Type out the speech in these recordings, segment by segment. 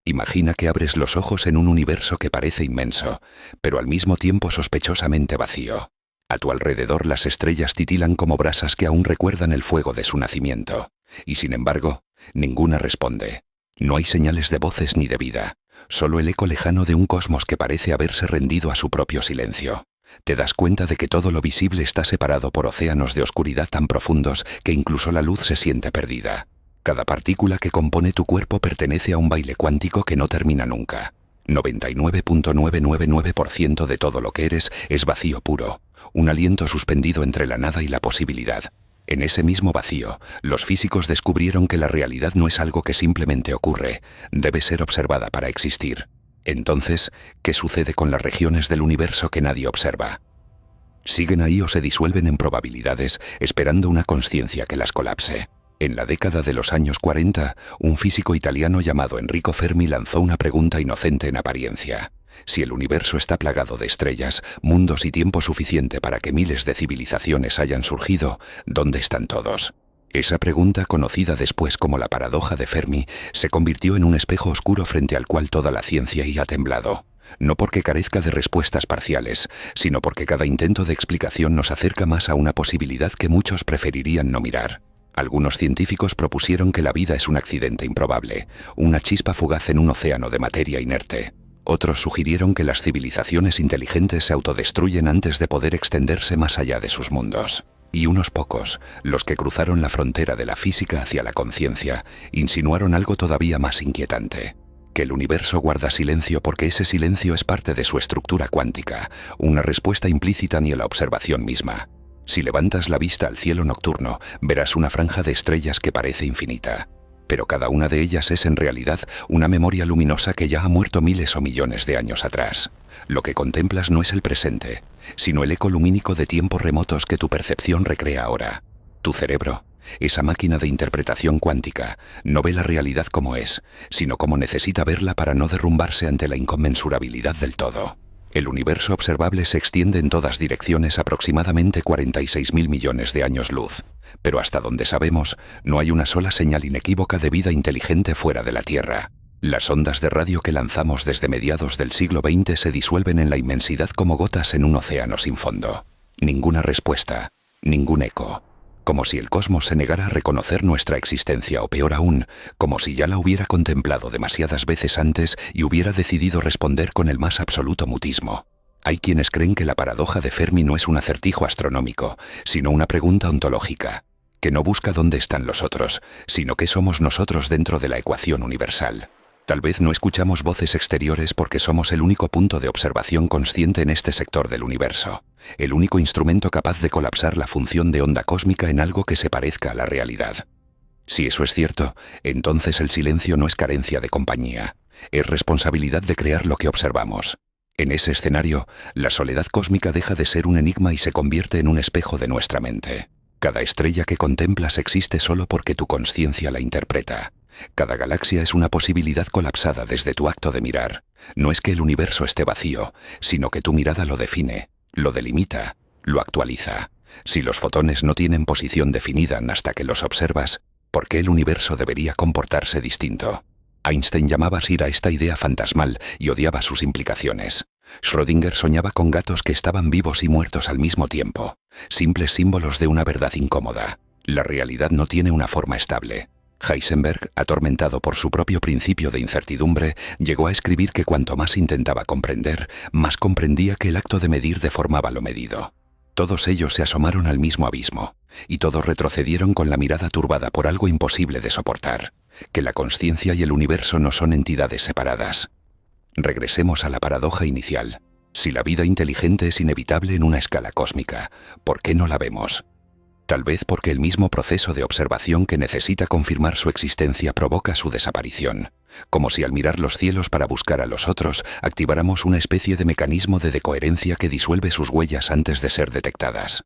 Imagina que abres los ojos en un universo que parece inmenso, pero al mismo tiempo sospechosamente vacío. A tu alrededor las estrellas titilan como brasas que aún recuerdan el fuego de su nacimiento. Y sin embargo, ninguna responde. No hay señales de voces ni de vida, solo el eco lejano de un cosmos que parece haberse rendido a su propio silencio. Te das cuenta de que todo lo visible está separado por océanos de oscuridad tan profundos que incluso la luz se siente perdida. Cada partícula que compone tu cuerpo pertenece a un baile cuántico que no termina nunca. 99.999% de todo lo que eres es vacío puro, un aliento suspendido entre la nada y la posibilidad. En ese mismo vacío, los físicos descubrieron que la realidad no es algo que simplemente ocurre, debe ser observada para existir. Entonces, ¿qué sucede con las regiones del universo que nadie observa? Siguen ahí o se disuelven en probabilidades, esperando una consciencia que las colapse. En la década de los años 40, un físico italiano llamado Enrico Fermi lanzó una pregunta inocente en apariencia. Si el universo está plagado de estrellas, mundos y tiempo suficiente para que miles de civilizaciones hayan surgido, ¿dónde están todos? Esa pregunta, conocida después como la paradoja de Fermi, se convirtió en un espejo oscuro frente al cual toda la ciencia ha temblado. No porque carezca de respuestas parciales, sino porque cada intento de explicación nos acerca más a una posibilidad que muchos preferirían no mirar. Algunos científicos propusieron que la vida es un accidente improbable, una chispa fugaz en un océano de materia inerte. Otros sugirieron que las civilizaciones inteligentes se autodestruyen antes de poder extenderse más allá de sus mundos. Y unos pocos, los que cruzaron la frontera de la física hacia la conciencia, insinuaron algo todavía más inquietante: que el universo guarda silencio porque ese silencio es parte de su estructura cuántica, una respuesta implícita ni en la observación misma. Si levantas la vista al cielo nocturno, verás una franja de estrellas que parece infinita. Pero cada una de ellas es en realidad una memoria luminosa que ya ha muerto miles o millones de años atrás. Lo que contemplas no es el presente, sino el eco lumínico de tiempos remotos que tu percepción recrea ahora. Tu cerebro, esa máquina de interpretación cuántica, no ve la realidad como es, sino como necesita verla para no derrumbarse ante la inconmensurabilidad del todo. El universo observable se extiende en todas direcciones aproximadamente 46.000 millones de años luz, pero hasta donde sabemos, no hay una sola señal inequívoca de vida inteligente fuera de la Tierra. Las ondas de radio que lanzamos desde mediados del siglo XX se disuelven en la inmensidad como gotas en un océano sin fondo. Ninguna respuesta, ningún eco. Como si el cosmos se negara a reconocer nuestra existencia, o peor aún, como si ya la hubiera contemplado demasiadas veces antes y hubiera decidido responder con el más absoluto mutismo. Hay quienes creen que la paradoja de Fermi no es un acertijo astronómico, sino una pregunta ontológica, que no busca dónde están los otros, sino qué somos nosotros dentro de la ecuación universal. Tal vez no escuchamos voces exteriores porque somos el único punto de observación consciente en este sector del universo, el único instrumento capaz de colapsar la función de onda cósmica en algo que se parezca a la realidad. Si eso es cierto, entonces el silencio no es carencia de compañía, es responsabilidad de crear lo que observamos. En ese escenario, la soledad cósmica deja de ser un enigma y se convierte en un espejo de nuestra mente. Cada estrella que contemplas existe solo porque tu conciencia la interpreta. Cada galaxia es una posibilidad colapsada desde tu acto de mirar. No es que el universo esté vacío, sino que tu mirada lo define, lo delimita, lo actualiza. Si los fotones no tienen posición definida hasta que los observas, ¿por qué el universo debería comportarse distinto? Einstein llamaba a esta idea fantasmal y odiaba sus implicaciones. Schrödinger soñaba con gatos que estaban vivos y muertos al mismo tiempo, simples símbolos de una verdad incómoda. La realidad no tiene una forma estable. Heisenberg, atormentado por su propio principio de incertidumbre, llegó a escribir que cuanto más intentaba comprender, más comprendía que el acto de medir deformaba lo medido. Todos ellos se asomaron al mismo abismo, y todos retrocedieron con la mirada turbada por algo imposible de soportar, que la consciencia y el universo no son entidades separadas. Regresemos a la paradoja inicial. Si la vida inteligente es inevitable en una escala cósmica, ¿por qué no la vemos? Tal vez porque el mismo proceso de observación que necesita confirmar su existencia provoca su desaparición, como si al mirar los cielos para buscar a los otros, activáramos una especie de mecanismo de decoherencia que disuelve sus huellas antes de ser detectadas.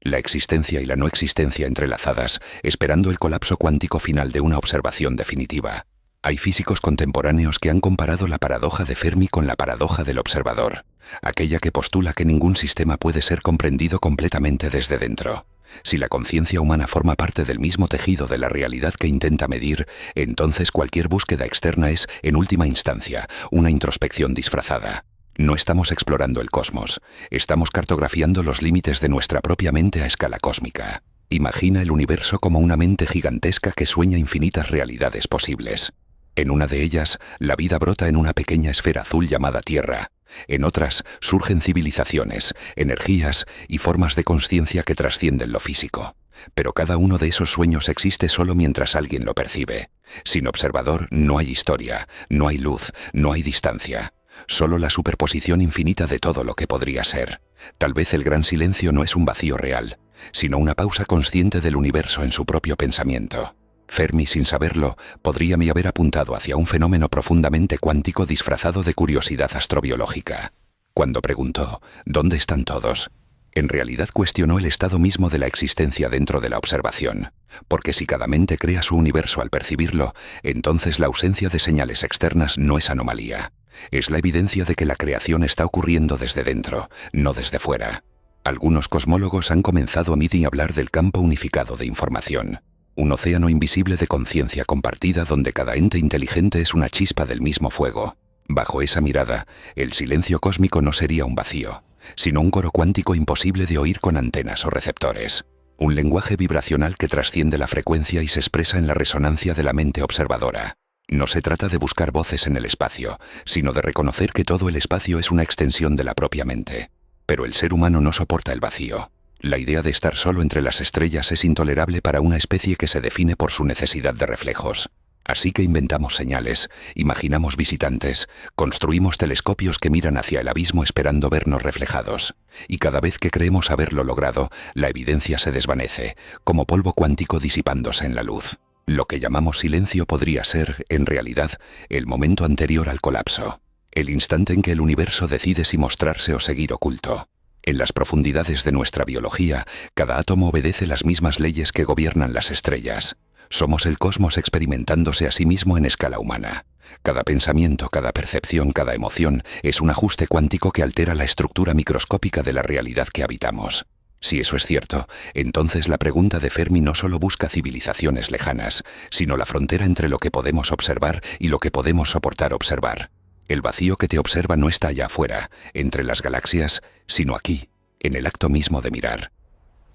La existencia y la no existencia entrelazadas, esperando el colapso cuántico final de una observación definitiva. Hay físicos contemporáneos que han comparado la paradoja de Fermi con la paradoja del observador, aquella que postula que ningún sistema puede ser comprendido completamente desde dentro. Si la conciencia humana forma parte del mismo tejido de la realidad que intenta medir, entonces cualquier búsqueda externa es, en última instancia, una introspección disfrazada. No estamos explorando el cosmos, estamos cartografiando los límites de nuestra propia mente a escala cósmica. Imagina el universo como una mente gigantesca que sueña infinitas realidades posibles. En una de ellas, la vida brota en una pequeña esfera azul llamada Tierra. En otras, surgen civilizaciones, energías y formas de conciencia que trascienden lo físico. Pero cada uno de esos sueños existe solo mientras alguien lo percibe. Sin observador no hay historia, no hay luz, no hay distancia. Solo la superposición infinita de todo lo que podría ser. Tal vez el gran silencio no es un vacío real, sino una pausa consciente del universo en su propio pensamiento. Fermi, sin saberlo, podría haber apuntado hacia un fenómeno profundamente cuántico disfrazado de curiosidad astrobiológica. Cuando preguntó, ¿dónde están todos?, en realidad cuestionó el estado mismo de la existencia dentro de la observación, porque si cada mente crea su universo al percibirlo, entonces la ausencia de señales externas no es anomalía. Es la evidencia de que la creación está ocurriendo desde dentro, no desde fuera. Algunos cosmólogos han comenzado a medir y hablar del campo unificado de información. Un océano invisible de conciencia compartida donde cada ente inteligente es una chispa del mismo fuego. Bajo esa mirada, el silencio cósmico no sería un vacío, sino un coro cuántico imposible de oír con antenas o receptores. Un lenguaje vibracional que trasciende la frecuencia y se expresa en la resonancia de la mente observadora. No se trata de buscar voces en el espacio, sino de reconocer que todo el espacio es una extensión de la propia mente. Pero el ser humano no soporta el vacío. La idea de estar solo entre las estrellas es intolerable para una especie que se define por su necesidad de reflejos. Así que inventamos señales, imaginamos visitantes, construimos telescopios que miran hacia el abismo esperando vernos reflejados. Y cada vez que creemos haberlo logrado, la evidencia se desvanece, como polvo cuántico disipándose en la luz. Lo que llamamos silencio podría ser, en realidad, el momento anterior al colapso. El instante en que el universo decide si mostrarse o seguir oculto. En las profundidades de nuestra biología, cada átomo obedece las mismas leyes que gobiernan las estrellas. Somos el cosmos experimentándose a sí mismo en escala humana. Cada pensamiento, cada percepción, cada emoción es un ajuste cuántico que altera la estructura microscópica de la realidad que habitamos. Si eso es cierto, entonces la pregunta de Fermi no solo busca civilizaciones lejanas, sino la frontera entre lo que podemos observar y lo que podemos soportar observar. El vacío que te observa no está allá afuera, entre las galaxias, sino aquí, en el acto mismo de mirar.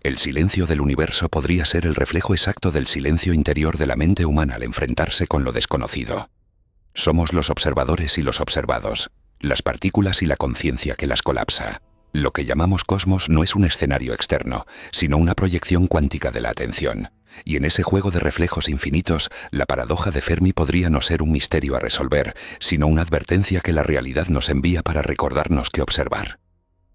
El silencio del universo podría ser el reflejo exacto del silencio interior de la mente humana al enfrentarse con lo desconocido. Somos los observadores y los observados, las partículas y la conciencia que las colapsa. Lo que llamamos cosmos no es un escenario externo, sino una proyección cuántica de la atención. Y en ese juego de reflejos infinitos, la paradoja de Fermi podría no ser un misterio a resolver, sino una advertencia que la realidad nos envía para recordarnos que observar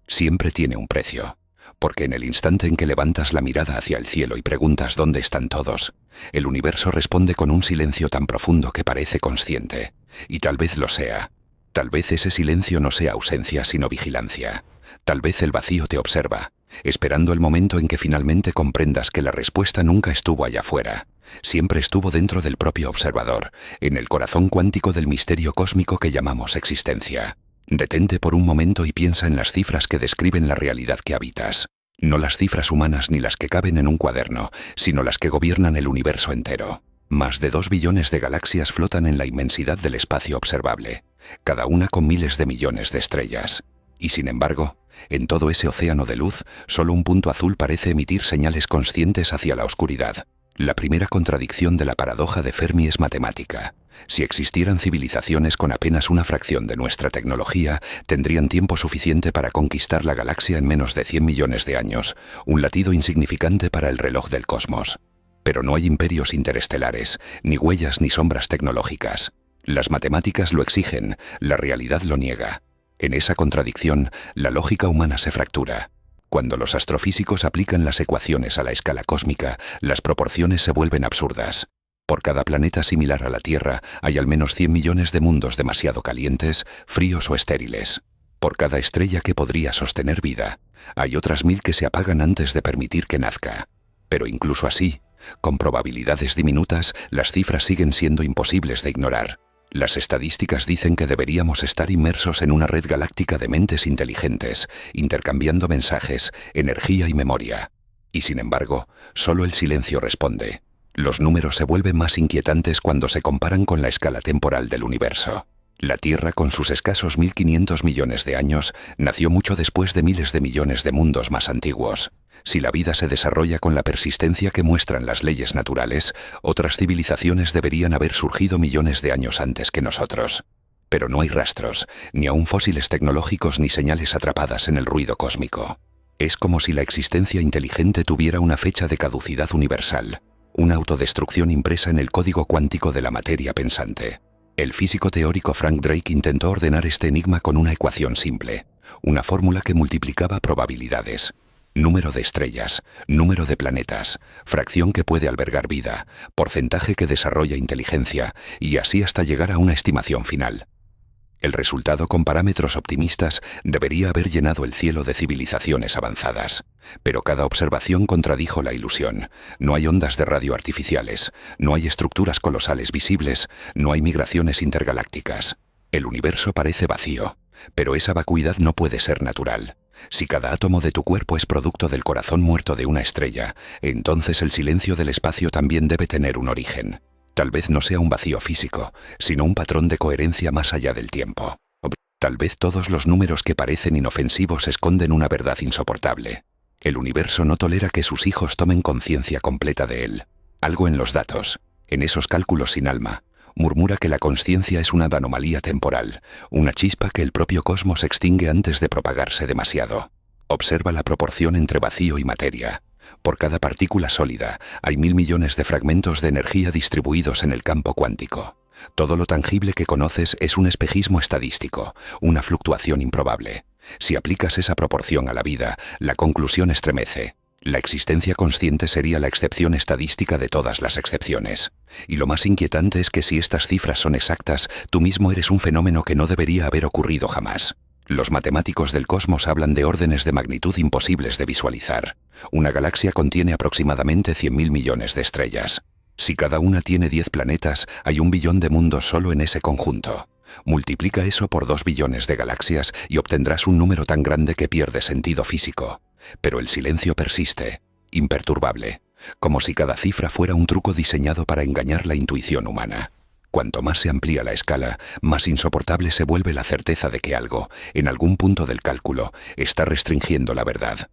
siempre tiene un precio. Porque en el instante en que levantas la mirada hacia el cielo y preguntas dónde están todos, el universo responde con un silencio tan profundo que parece consciente. Y tal vez lo sea. Tal vez ese silencio no sea ausencia sino vigilancia. Tal vez el vacío te observa, esperando el momento en que finalmente comprendas que la respuesta nunca estuvo allá afuera. Siempre estuvo dentro del propio observador, en el corazón cuántico del misterio cósmico que llamamos existencia. Detente por un momento y piensa en las cifras que describen la realidad que habitas. No las cifras humanas ni las que caben en un cuaderno, sino las que gobiernan el universo entero. Más de 2 billones de galaxias flotan en la inmensidad del espacio observable, cada una con miles de millones de estrellas. Y sin embargo, en todo ese océano de luz, solo un punto azul parece emitir señales conscientes hacia la oscuridad. La primera contradicción de la paradoja de Fermi es matemática. Si existieran civilizaciones con apenas una fracción de nuestra tecnología, tendrían tiempo suficiente para conquistar la galaxia en menos de 100 millones de años, un latido insignificante para el reloj del cosmos. Pero no hay imperios interestelares, ni huellas ni sombras tecnológicas. Las matemáticas lo exigen, la realidad lo niega. En esa contradicción, la lógica humana se fractura. Cuando los astrofísicos aplican las ecuaciones a la escala cósmica, las proporciones se vuelven absurdas. Por cada planeta similar a la Tierra, hay al menos 100 millones de mundos demasiado calientes, fríos o estériles. Por cada estrella que podría sostener vida, hay otras 1000 que se apagan antes de permitir que nazca. Pero incluso así, con probabilidades diminutas, las cifras siguen siendo imposibles de ignorar. Las estadísticas dicen que deberíamos estar inmersos en una red galáctica de mentes inteligentes, intercambiando mensajes, energía y memoria. Y sin embargo, solo el silencio responde. Los números se vuelven más inquietantes cuando se comparan con la escala temporal del universo. La Tierra, con sus escasos 1.500 millones de años, nació mucho después de miles de millones de mundos más antiguos. Si la vida se desarrolla con la persistencia que muestran las leyes naturales, otras civilizaciones deberían haber surgido millones de años antes que nosotros. Pero no hay rastros, ni aún fósiles tecnológicos ni señales atrapadas en el ruido cósmico. Es como si la existencia inteligente tuviera una fecha de caducidad universal, una autodestrucción impresa en el código cuántico de la materia pensante. El físico teórico Frank Drake intentó ordenar este enigma con una ecuación simple, una fórmula que multiplicaba probabilidades. Número de estrellas, número de planetas, fracción que puede albergar vida, porcentaje que desarrolla inteligencia, y así hasta llegar a una estimación final. El resultado, con parámetros optimistas, debería haber llenado el cielo de civilizaciones avanzadas. Pero cada observación contradijo la ilusión. No hay ondas de radio artificiales, no hay estructuras colosales visibles, no hay migraciones intergalácticas. El universo parece vacío, pero esa vacuidad no puede ser natural. Si cada átomo de tu cuerpo es producto del corazón muerto de una estrella, entonces el silencio del espacio también debe tener un origen. Tal vez no sea un vacío físico, sino un patrón de coherencia más allá del tiempo. Tal vez todos los números que parecen inofensivos esconden una verdad insoportable. El universo no tolera que sus hijos tomen conciencia completa de él. Algo en los datos, en esos cálculos sin alma, murmura que la consciencia es una anomalía temporal, una chispa que el propio cosmos extingue antes de propagarse demasiado. Observa la proporción entre vacío y materia. Por cada partícula sólida, hay 1.000 millones de fragmentos de energía distribuidos en el campo cuántico. Todo lo tangible que conoces es un espejismo estadístico, una fluctuación improbable. Si aplicas esa proporción a la vida, la conclusión estremece. La existencia consciente sería la excepción estadística de todas las excepciones. Y lo más inquietante es que si estas cifras son exactas, tú mismo eres un fenómeno que no debería haber ocurrido jamás. Los matemáticos del cosmos hablan de órdenes de magnitud imposibles de visualizar. Una galaxia contiene aproximadamente 100.000 millones de estrellas. Si cada una tiene 10 planetas, hay 1 billón de mundos solo en ese conjunto. Multiplica eso por 2 billones de galaxias y obtendrás un número tan grande que pierde sentido físico. Pero el silencio persiste, imperturbable, como si cada cifra fuera un truco diseñado para engañar la intuición humana. Cuanto más se amplía la escala, más insoportable se vuelve la certeza de que algo, en algún punto del cálculo, está restringiendo la verdad.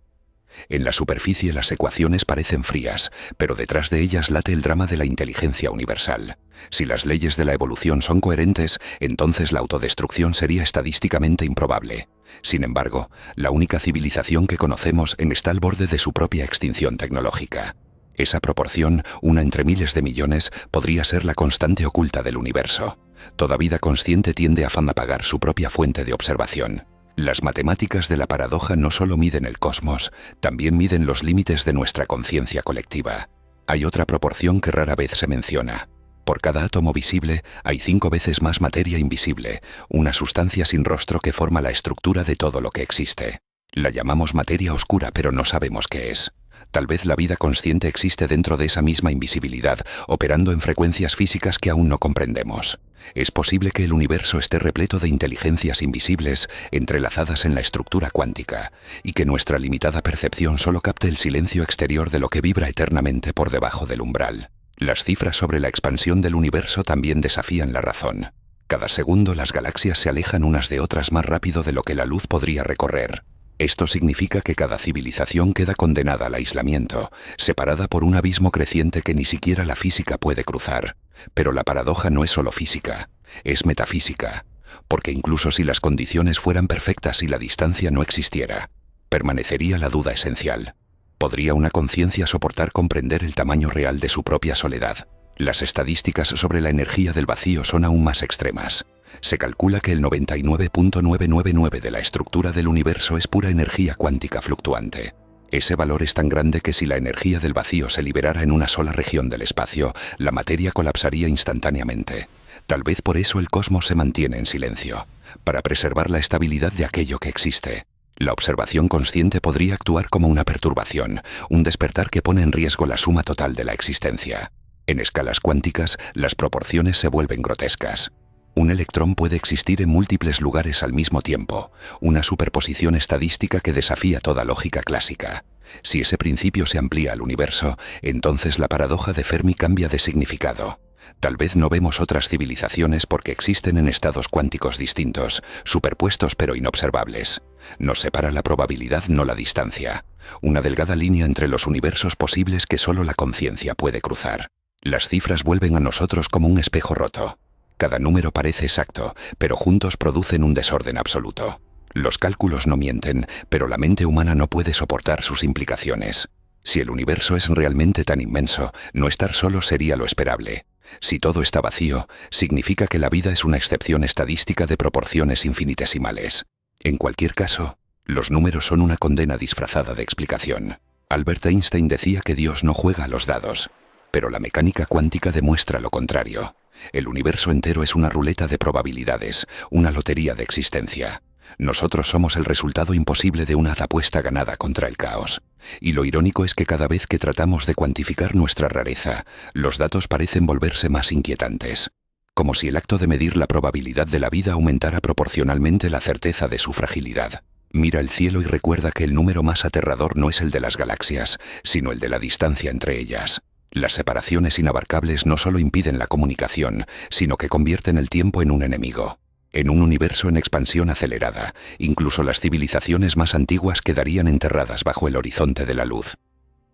En la superficie las ecuaciones parecen frías, pero detrás de ellas late el drama de la inteligencia universal. Si las leyes de la evolución son coherentes, entonces la autodestrucción sería estadísticamente improbable. Sin embargo, la única civilización que conocemos está al borde de su propia extinción tecnológica. Esa proporción, una entre miles de millones, podría ser la constante oculta del universo. Toda vida consciente tiende a apagar su propia fuente de observación. Las matemáticas de la paradoja no solo miden el cosmos, también miden los límites de nuestra conciencia colectiva. Hay otra proporción que rara vez se menciona. Por cada átomo visible hay 5 veces más materia invisible, una sustancia sin rostro que forma la estructura de todo lo que existe. La llamamos materia oscura, pero no sabemos qué es. Tal vez la vida consciente existe dentro de esa misma invisibilidad, operando en frecuencias físicas que aún no comprendemos. Es posible que el universo esté repleto de inteligencias invisibles entrelazadas en la estructura cuántica, y que nuestra limitada percepción solo capte el silencio exterior de lo que vibra eternamente por debajo del umbral. Las cifras sobre la expansión del universo también desafían la razón. Cada segundo las galaxias se alejan unas de otras más rápido de lo que la luz podría recorrer. Esto significa que cada civilización queda condenada al aislamiento, separada por un abismo creciente que ni siquiera la física puede cruzar. Pero la paradoja no es solo física, es metafísica, porque incluso si las condiciones fueran perfectas y la distancia no existiera, permanecería la duda esencial. ¿Podría una conciencia soportar comprender el tamaño real de su propia soledad? Las estadísticas sobre la energía del vacío son aún más extremas. Se calcula que el 99.999 de la estructura del universo es pura energía cuántica fluctuante. Ese valor es tan grande que si la energía del vacío se liberara en una sola región del espacio, la materia colapsaría instantáneamente. Tal vez por eso el cosmos se mantiene en silencio, para preservar la estabilidad de aquello que existe. La observación consciente podría actuar como una perturbación, un despertar que pone en riesgo la suma total de la existencia. En escalas cuánticas, las proporciones se vuelven grotescas. Un electrón puede existir en múltiples lugares al mismo tiempo, una superposición estadística que desafía toda lógica clásica. Si ese principio se amplía al universo, entonces la paradoja de Fermi cambia de significado. Tal vez no vemos otras civilizaciones porque existen en estados cuánticos distintos, superpuestos pero inobservables. Nos separa la probabilidad, no la distancia. Una delgada línea entre los universos posibles que solo la conciencia puede cruzar. Las cifras vuelven a nosotros como un espejo roto. Cada número parece exacto, pero juntos producen un desorden absoluto. Los cálculos no mienten, pero la mente humana no puede soportar sus implicaciones. Si el universo es realmente tan inmenso, no estar solo sería lo esperable. Si todo está vacío, significa que la vida es una excepción estadística de proporciones infinitesimales. En cualquier caso, los números son una condena disfrazada de explicación. Albert Einstein decía que Dios no juega a los dados, pero la mecánica cuántica demuestra lo contrario. El universo entero es una ruleta de probabilidades, una lotería de existencia. Nosotros somos el resultado imposible de una apuesta ganada contra el caos. Y lo irónico es que cada vez que tratamos de cuantificar nuestra rareza, los datos parecen volverse más inquietantes. Como si el acto de medir la probabilidad de la vida aumentara proporcionalmente la certeza de su fragilidad. Mira el cielo y recuerda que el número más aterrador no es el de las galaxias, sino el de la distancia entre ellas. Las separaciones inabarcables no solo impiden la comunicación, sino que convierten el tiempo en un enemigo. En un universo en expansión acelerada, incluso las civilizaciones más antiguas quedarían enterradas bajo el horizonte de la luz.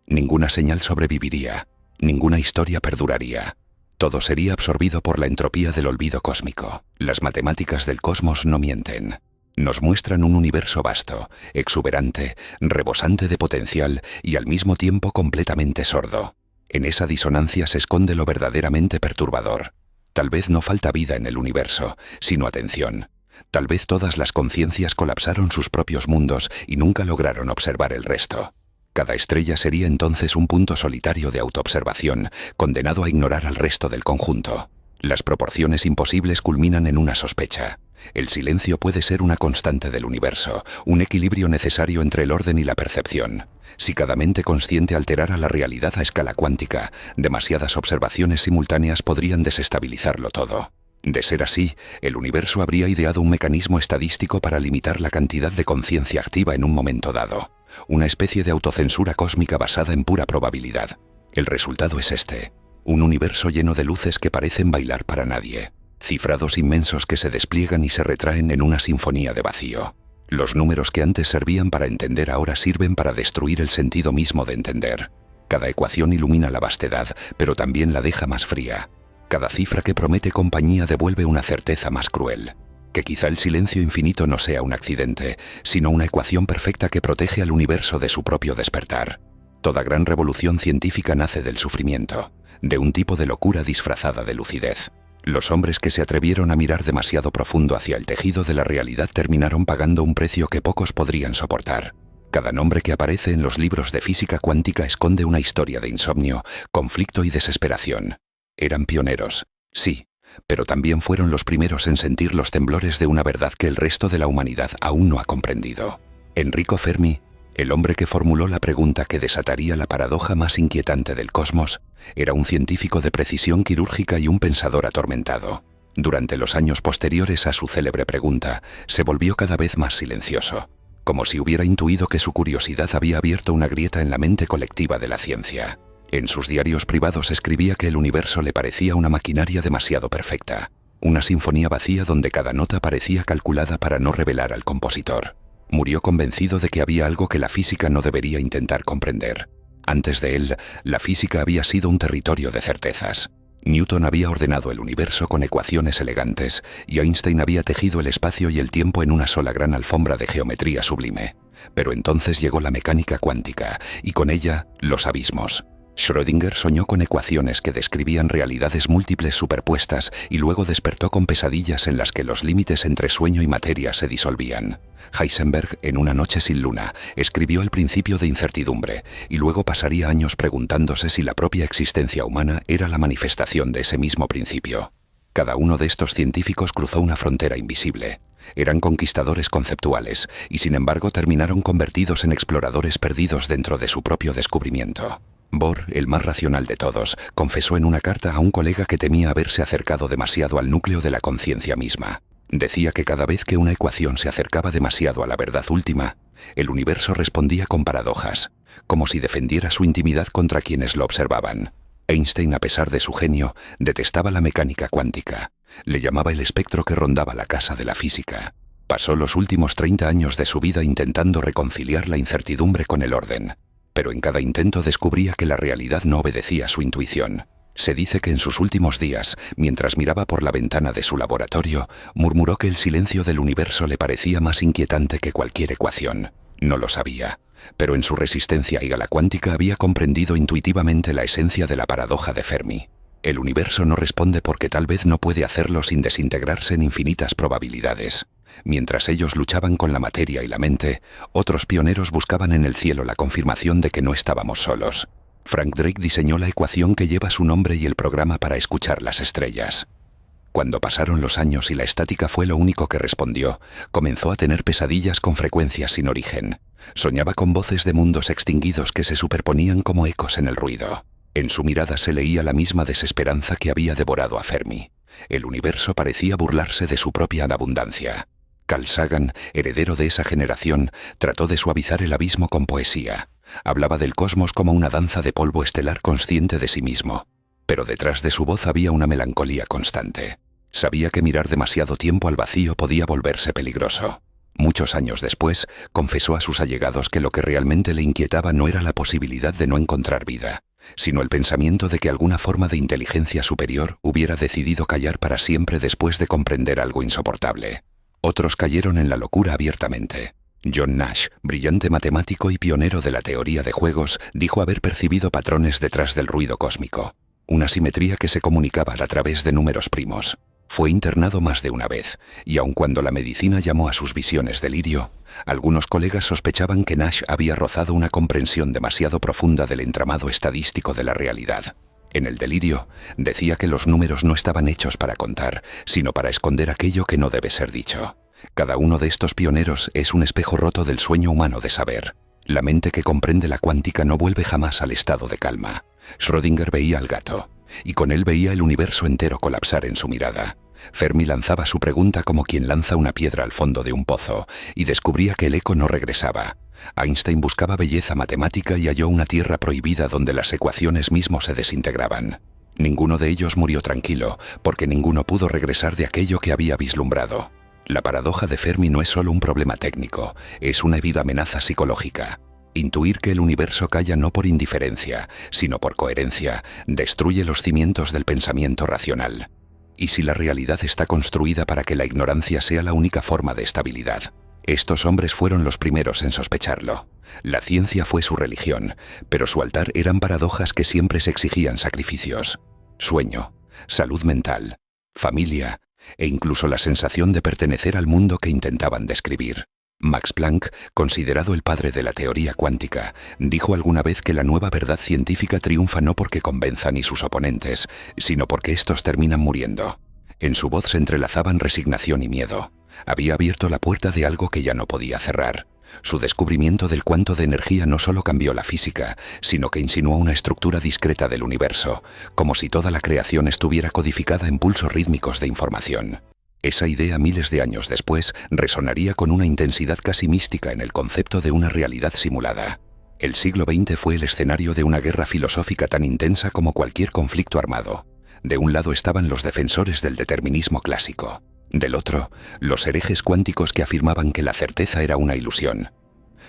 Ninguna señal sobreviviría, ninguna historia perduraría. Todo sería absorbido por la entropía del olvido cósmico. Las matemáticas del cosmos no mienten. Nos muestran un universo vasto, exuberante, rebosante de potencial y al mismo tiempo completamente sordo. En esa disonancia se esconde lo verdaderamente perturbador. Tal vez no falta vida en el universo, sino atención. Tal vez todas las conciencias colapsaron sus propios mundos y nunca lograron observar el resto. Cada estrella sería entonces un punto solitario de autoobservación, condenado a ignorar al resto del conjunto. Las proporciones imposibles culminan en una sospecha. El silencio puede ser una constante del universo, un equilibrio necesario entre el orden y la percepción. Si cada mente consciente alterara la realidad a escala cuántica, demasiadas observaciones simultáneas podrían desestabilizarlo todo. De ser así, el universo habría ideado un mecanismo estadístico para limitar la cantidad de conciencia activa en un momento dado. Una especie de autocensura cósmica basada en pura probabilidad. El resultado es este: un universo lleno de luces que parecen bailar para nadie. Cifrados inmensos que se despliegan y se retraen en una sinfonía de vacío. Los números que antes servían para entender ahora sirven para destruir el sentido mismo de entender. Cada ecuación ilumina la vastedad, pero también la deja más fría. Cada cifra que promete compañía devuelve una certeza más cruel. Que quizá el silencio infinito no sea un accidente, sino una ecuación perfecta que protege al universo de su propio despertar. Toda gran revolución científica nace del sufrimiento, de un tipo de locura disfrazada de lucidez. Los hombres que se atrevieron a mirar demasiado profundo hacia el tejido de la realidad terminaron pagando un precio que pocos podrían soportar. Cada nombre que aparece en los libros de física cuántica esconde una historia de insomnio, conflicto y desesperación. Eran pioneros, sí, pero también fueron los primeros en sentir los temblores de una verdad que el resto de la humanidad aún no ha comprendido. Enrico Fermi, el hombre que formuló la pregunta que desataría la paradoja más inquietante del cosmos, era un científico de precisión quirúrgica y un pensador atormentado. Durante los años posteriores a su célebre pregunta, se volvió cada vez más silencioso, como si hubiera intuido que su curiosidad había abierto una grieta en la mente colectiva de la ciencia. En sus diarios privados escribía que el universo le parecía una maquinaria demasiado perfecta, una sinfonía vacía donde cada nota parecía calculada para no revelar al compositor. Murió convencido de que había algo que la física no debería intentar comprender. Antes de él, la física había sido un territorio de certezas. Newton había ordenado el universo con ecuaciones elegantes y Einstein había tejido el espacio y el tiempo en una sola gran alfombra de geometría sublime. Pero entonces llegó la mecánica cuántica y con ella los abismos. Schrödinger soñó con ecuaciones que describían realidades múltiples superpuestas y luego despertó con pesadillas en las que los límites entre sueño y materia se disolvían. Heisenberg, en Una noche sin luna, escribió el principio de incertidumbre y luego pasaría años preguntándose si la propia existencia humana era la manifestación de ese mismo principio. Cada uno de estos científicos cruzó una frontera invisible. Eran conquistadores conceptuales y sin embargo terminaron convertidos en exploradores perdidos dentro de su propio descubrimiento. Bohr, el más racional de todos, confesó en una carta a un colega que temía haberse acercado demasiado al núcleo de la conciencia misma. Decía que cada vez que una ecuación se acercaba demasiado a la verdad última, el universo respondía con paradojas, como si defendiera su intimidad contra quienes lo observaban. Einstein, a pesar de su genio, detestaba la mecánica cuántica. Le llamaba el espectro que rondaba la casa de la física. Pasó los últimos 30 años de su vida intentando reconciliar la incertidumbre con el orden, pero en cada intento descubría que la realidad no obedecía a su intuición. Se dice que en sus últimos días, mientras miraba por la ventana de su laboratorio, murmuró que el silencio del universo le parecía más inquietante que cualquier ecuación. No lo sabía, pero en su resistencia a la cuántica había comprendido intuitivamente la esencia de la paradoja de Fermi. El universo no responde porque tal vez no puede hacerlo sin desintegrarse en infinitas probabilidades. Mientras ellos luchaban con la materia y la mente, otros pioneros buscaban en el cielo la confirmación de que no estábamos solos. Frank Drake diseñó la ecuación que lleva su nombre y el programa para escuchar las estrellas. Cuando pasaron los años y la estática fue lo único que respondió, comenzó a tener pesadillas con frecuencias sin origen. Soñaba con voces de mundos extinguidos que se superponían como ecos en el ruido. En su mirada se leía la misma desesperanza que había devorado a Fermi. El universo parecía burlarse de su propia abundancia. Carl Sagan, heredero de esa generación, trató de suavizar el abismo con poesía. Hablaba del cosmos como una danza de polvo estelar consciente de sí mismo. Pero detrás de su voz había una melancolía constante. Sabía que mirar demasiado tiempo al vacío podía volverse peligroso. Muchos años después, confesó a sus allegados que lo que realmente le inquietaba no era la posibilidad de no encontrar vida, sino el pensamiento de que alguna forma de inteligencia superior hubiera decidido callar para siempre después de comprender algo insoportable. Otros cayeron en la locura abiertamente. John Nash, brillante matemático y pionero de la teoría de juegos, dijo haber percibido patrones detrás del ruido cósmico, una simetría que se comunicaba a través de números primos. Fue internado más de una vez, y aun cuando la medicina llamó a sus visiones delirio, algunos colegas sospechaban que Nash había rozado una comprensión demasiado profunda del entramado estadístico de la realidad. En el delirio, decía que los números no estaban hechos para contar, sino para esconder aquello que no debe ser dicho. Cada uno de estos pioneros es un espejo roto del sueño humano de saber. La mente que comprende la cuántica no vuelve jamás al estado de calma. Schrödinger veía al gato, y con él veía el universo entero colapsar en su mirada. Fermi lanzaba su pregunta como quien lanza una piedra al fondo de un pozo, y descubría que el eco no regresaba. Einstein buscaba belleza matemática y halló una tierra prohibida donde las ecuaciones mismos se desintegraban. Ninguno de ellos murió tranquilo, porque ninguno pudo regresar de aquello que había vislumbrado. La paradoja de Fermi no es solo un problema técnico, es una viva amenaza psicológica. Intuir que el universo calla no por indiferencia, sino por coherencia, destruye los cimientos del pensamiento racional. ¿Y si la realidad está construida para que la ignorancia sea la única forma de estabilidad? Estos hombres fueron los primeros en sospecharlo. La ciencia fue su religión, pero su altar eran paradojas que siempre se exigían sacrificios. Sueño, salud mental, familia e incluso la sensación de pertenecer al mundo que intentaban describir. Max Planck, considerado el padre de la teoría cuántica, dijo alguna vez que la nueva verdad científica triunfa no porque convenza ni sus oponentes, sino porque estos terminan muriendo. En su voz se entrelazaban resignación y miedo. Había abierto la puerta de algo que ya no podía cerrar. Su descubrimiento del cuanto de energía no solo cambió la física, sino que insinuó una estructura discreta del universo, como si toda la creación estuviera codificada en pulsos rítmicos de información. Esa idea, miles de años después, resonaría con una intensidad casi mística en el concepto de una realidad simulada. El siglo XX fue el escenario de una guerra filosófica tan intensa como cualquier conflicto armado. De un lado estaban los defensores del determinismo clásico. Del otro, los herejes cuánticos que afirmaban que la certeza era una ilusión.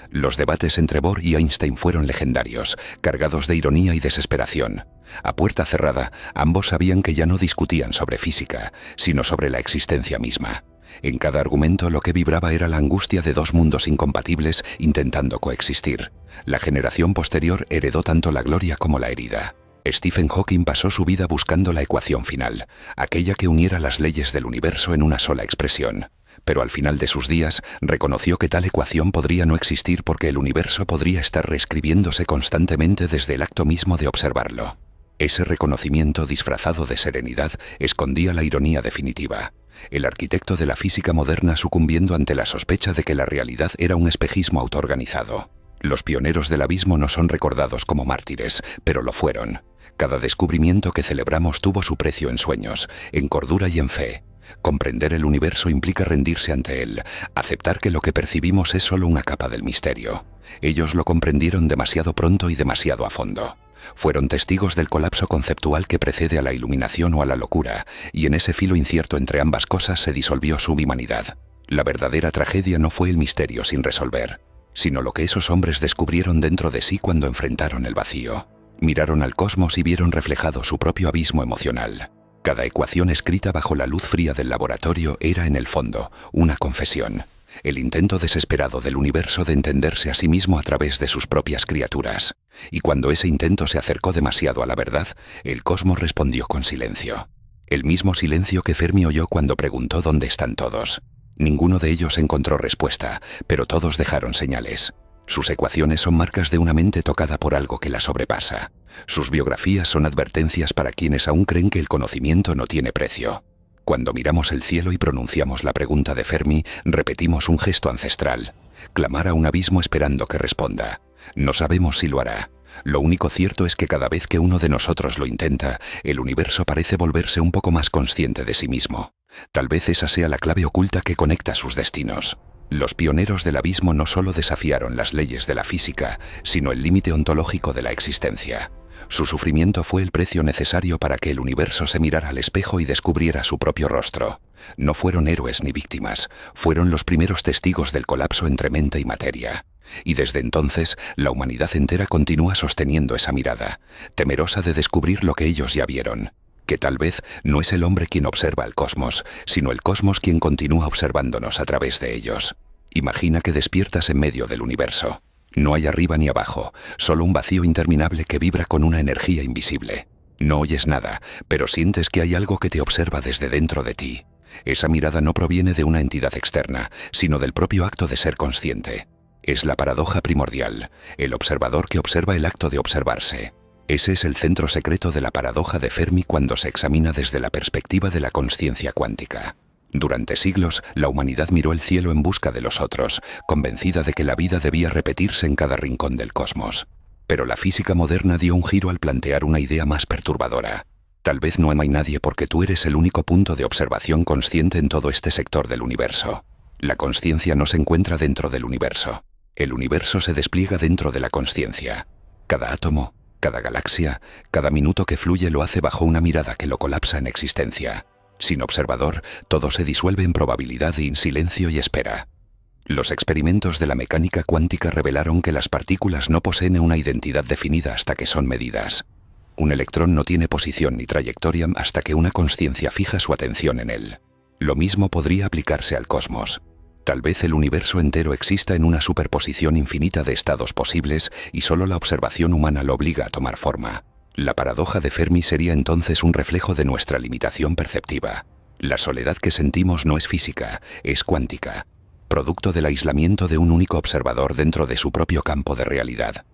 Los debates entre Bohr y Einstein fueron legendarios, cargados de ironía y desesperación. A puerta cerrada, ambos sabían que ya no discutían sobre física, sino sobre la existencia misma. En cada argumento lo que vibraba era la angustia de dos mundos incompatibles intentando coexistir. La generación posterior heredó tanto la gloria como la herida. Stephen Hawking pasó su vida buscando la ecuación final, aquella que uniera las leyes del universo en una sola expresión. Pero al final de sus días, reconoció que tal ecuación podría no existir porque el universo podría estar reescribiéndose constantemente desde el acto mismo de observarlo. Ese reconocimiento disfrazado de serenidad escondía la ironía definitiva. El arquitecto de la física moderna sucumbiendo ante la sospecha de que la realidad era un espejismo autoorganizado. Los pioneros del abismo no son recordados como mártires, pero lo fueron. Cada descubrimiento que celebramos tuvo su precio en sueños, en cordura y en fe. Comprender el universo implica rendirse ante él, aceptar que lo que percibimos es solo una capa del misterio. Ellos lo comprendieron demasiado pronto y demasiado a fondo. Fueron testigos del colapso conceptual que precede a la iluminación o a la locura, y en ese filo incierto entre ambas cosas se disolvió su humanidad. La verdadera tragedia no fue el misterio sin resolver, sino lo que esos hombres descubrieron dentro de sí cuando enfrentaron el vacío. Miraron al cosmos y vieron reflejado su propio abismo emocional. Cada ecuación escrita bajo la luz fría del laboratorio era, en el fondo, una confesión. El intento desesperado del universo de entenderse a sí mismo a través de sus propias criaturas. Y cuando ese intento se acercó demasiado a la verdad, el cosmos respondió con silencio. El mismo silencio que Fermi oyó cuando preguntó dónde están todos. Ninguno de ellos encontró respuesta, pero todos dejaron señales. Sus ecuaciones son marcas de una mente tocada por algo que la sobrepasa. Sus biografías son advertencias para quienes aún creen que el conocimiento no tiene precio. Cuando miramos el cielo y pronunciamos la pregunta de Fermi, repetimos un gesto ancestral. Clamar a un abismo esperando que responda. No sabemos si lo hará. Lo único cierto es que cada vez que uno de nosotros lo intenta, el universo parece volverse un poco más consciente de sí mismo. Tal vez esa sea la clave oculta que conecta sus destinos. Los pioneros del abismo no solo desafiaron las leyes de la física, sino el límite ontológico de la existencia. Su sufrimiento fue el precio necesario para que el universo se mirara al espejo y descubriera su propio rostro. No fueron héroes ni víctimas, fueron los primeros testigos del colapso entre mente y materia. Y desde entonces, la humanidad entera continúa sosteniendo esa mirada, temerosa de descubrir lo que ellos ya vieron. Que tal vez no es el hombre quien observa al cosmos, sino el cosmos quien continúa observándonos a través de ellos. Imagina que despiertas en medio del universo. No hay arriba ni abajo, solo un vacío interminable que vibra con una energía invisible. No oyes nada, pero sientes que hay algo que te observa desde dentro de ti. Esa mirada no proviene de una entidad externa, sino del propio acto de ser consciente. Es la paradoja primordial, el observador que observa el acto de observarse. Ese es el centro secreto de la paradoja de Fermi cuando se examina desde la perspectiva de la consciencia cuántica. Durante siglos, la humanidad miró el cielo en busca de los otros, convencida de que la vida debía repetirse en cada rincón del cosmos. Pero la física moderna dio un giro al plantear una idea más perturbadora. Tal vez no hay nadie porque tú eres el único punto de observación consciente en todo este sector del universo. La consciencia no se encuentra dentro del universo. El universo se despliega dentro de la consciencia. Cada átomo, cada galaxia, cada minuto que fluye lo hace bajo una mirada que lo colapsa en existencia. Sin observador, todo se disuelve en probabilidad y en silencio y espera. Los experimentos de la mecánica cuántica revelaron que las partículas no poseen una identidad definida hasta que son medidas. Un electrón no tiene posición ni trayectoria hasta que una consciencia fija su atención en él. Lo mismo podría aplicarse al cosmos. Tal vez el universo entero exista en una superposición infinita de estados posibles y solo la observación humana lo obliga a tomar forma. La paradoja de Fermi sería entonces un reflejo de nuestra limitación perceptiva. La soledad que sentimos no es física, es cuántica, producto del aislamiento de un único observador dentro de su propio campo de realidad.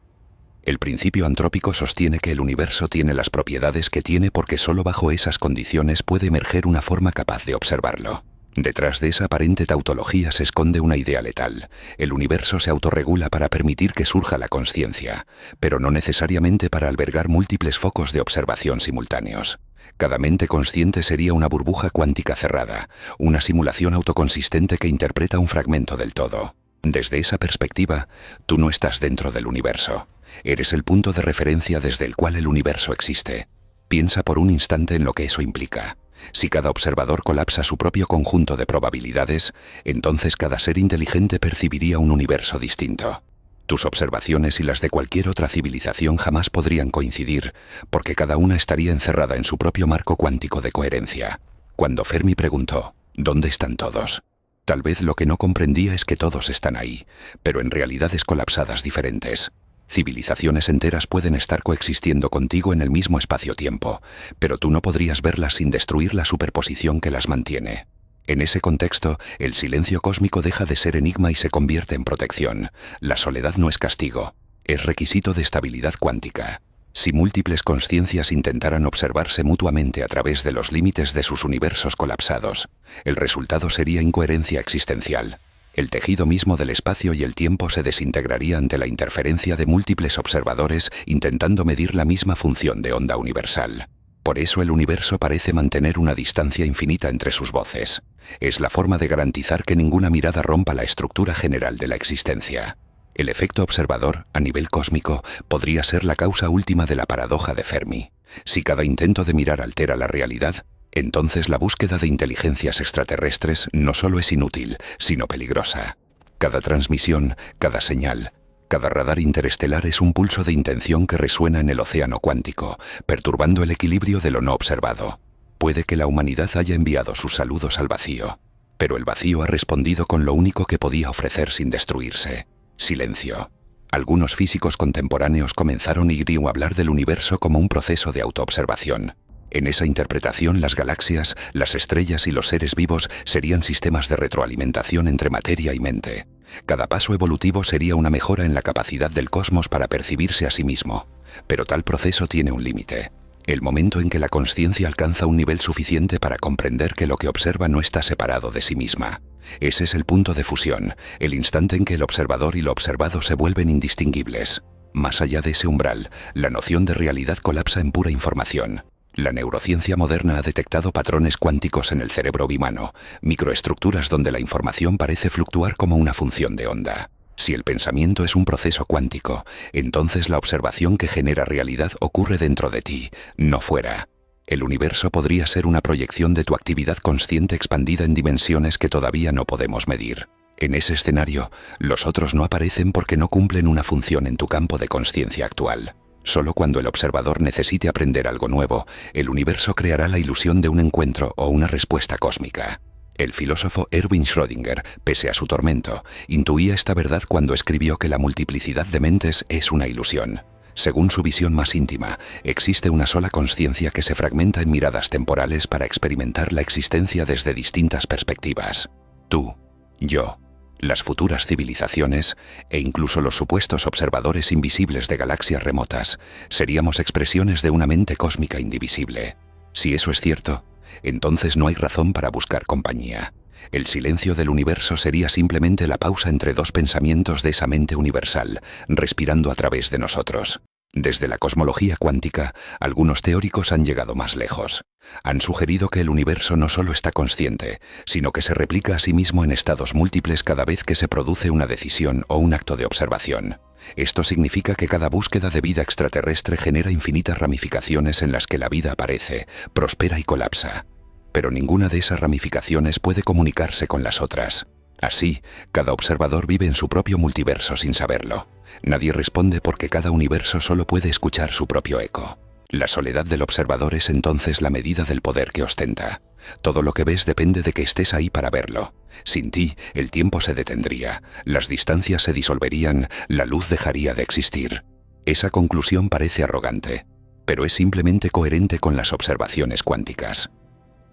El principio antrópico sostiene que el universo tiene las propiedades que tiene porque solo bajo esas condiciones puede emerger una forma capaz de observarlo. Detrás de esa aparente tautología se esconde una idea letal. El universo se autorregula para permitir que surja la consciencia, pero no necesariamente para albergar múltiples focos de observación simultáneos. Cada mente consciente sería una burbuja cuántica cerrada, una simulación autoconsistente que interpreta un fragmento del todo. Desde esa perspectiva, tú no estás dentro del universo. Eres el punto de referencia desde el cual el universo existe. Piensa por un instante en lo que eso implica. Si cada observador colapsa su propio conjunto de probabilidades, entonces cada ser inteligente percibiría un universo distinto. Tus observaciones y las de cualquier otra civilización jamás podrían coincidir, porque cada una estaría encerrada en su propio marco cuántico de coherencia. Cuando Fermi preguntó, ¿dónde están todos? Tal vez lo que no comprendía es que todos están ahí, pero en realidades colapsadas diferentes. Civilizaciones enteras pueden estar coexistiendo contigo en el mismo espacio-tiempo, pero tú no podrías verlas sin destruir la superposición que las mantiene. En ese contexto, el silencio cósmico deja de ser enigma y se convierte en protección. La soledad no es castigo, es requisito de estabilidad cuántica. Si múltiples conciencias intentaran observarse mutuamente a través de los límites de sus universos colapsados, el resultado sería incoherencia existencial. El tejido mismo del espacio y el tiempo se desintegraría ante la interferencia de múltiples observadores intentando medir la misma función de onda universal. Por eso el universo parece mantener una distancia infinita entre sus voces. Es la forma de garantizar que ninguna mirada rompa la estructura general de la existencia. El efecto observador, a nivel cósmico, podría ser la causa última de la paradoja de Fermi. Si cada intento de mirar altera la realidad, entonces la búsqueda de inteligencias extraterrestres no solo es inútil, sino peligrosa. Cada transmisión, cada señal, cada radar interestelar es un pulso de intención que resuena en el océano cuántico, perturbando el equilibrio de lo no observado. Puede que la humanidad haya enviado sus saludos al vacío, pero el vacío ha respondido con lo único que podía ofrecer sin destruirse: silencio. Algunos físicos contemporáneos comenzaron a hablar del universo como un proceso de autoobservación. En esa interpretación, las galaxias, las estrellas y los seres vivos serían sistemas de retroalimentación entre materia y mente. Cada paso evolutivo sería una mejora en la capacidad del cosmos para percibirse a sí mismo. Pero tal proceso tiene un límite: el momento en que la consciencia alcanza un nivel suficiente para comprender que lo que observa no está separado de sí misma. Ese es el punto de fusión, el instante en que el observador y lo observado se vuelven indistinguibles. Más allá de ese umbral, la noción de realidad colapsa en pura información. La neurociencia moderna ha detectado patrones cuánticos en el cerebro humano, microestructuras donde la información parece fluctuar como una función de onda. Si el pensamiento es un proceso cuántico, entonces la observación que genera realidad ocurre dentro de ti, no fuera. El universo podría ser una proyección de tu actividad consciente expandida en dimensiones que todavía no podemos medir. En ese escenario, los otros no aparecen porque no cumplen una función en tu campo de consciencia actual. Solo cuando el observador necesite aprender algo nuevo, el universo creará la ilusión de un encuentro o una respuesta cósmica. El filósofo Erwin Schrödinger, pese a su tormento, intuía esta verdad cuando escribió que la multiplicidad de mentes es una ilusión. Según su visión más íntima, existe una sola consciencia que se fragmenta en miradas temporales para experimentar la existencia desde distintas perspectivas. Tú, yo, las futuras civilizaciones e incluso los supuestos observadores invisibles de galaxias remotas seríamos expresiones de una mente cósmica indivisible. Si eso es cierto, entonces no hay razón para buscar compañía. El silencio del universo sería simplemente la pausa entre dos pensamientos de esa mente universal, respirando a través de nosotros. Desde la cosmología cuántica, algunos teóricos han llegado más lejos. Han sugerido que el universo no solo está consciente, sino que se replica a sí mismo en estados múltiples cada vez que se produce una decisión o un acto de observación. Esto significa que cada búsqueda de vida extraterrestre genera infinitas ramificaciones en las que la vida aparece, prospera y colapsa. Pero ninguna de esas ramificaciones puede comunicarse con las otras. Así, cada observador vive en su propio multiverso sin saberlo. Nadie responde porque cada universo solo puede escuchar su propio eco. La soledad del observador es entonces la medida del poder que ostenta. Todo lo que ves depende de que estés ahí para verlo. Sin ti, el tiempo se detendría, las distancias se disolverían, la luz dejaría de existir. Esa conclusión parece arrogante, pero es simplemente coherente con las observaciones cuánticas.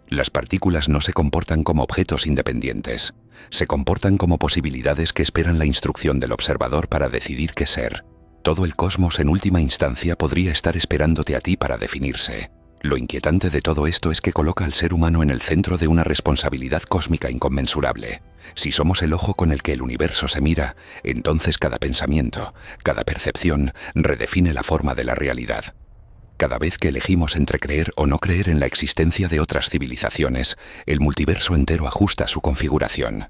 Las partículas no se comportan como objetos independientes, se comportan como posibilidades que esperan la instrucción del observador para decidir qué ser. Todo el cosmos en última instancia podría estar esperándote a ti para definirse. Lo inquietante de todo esto es que coloca al ser humano en el centro de una responsabilidad cósmica inconmensurable. Si somos el ojo con el que el universo se mira, entonces cada pensamiento, cada percepción, redefine la forma de la realidad. Cada vez que elegimos entre creer o no creer en la existencia de otras civilizaciones, el multiverso entero ajusta su configuración.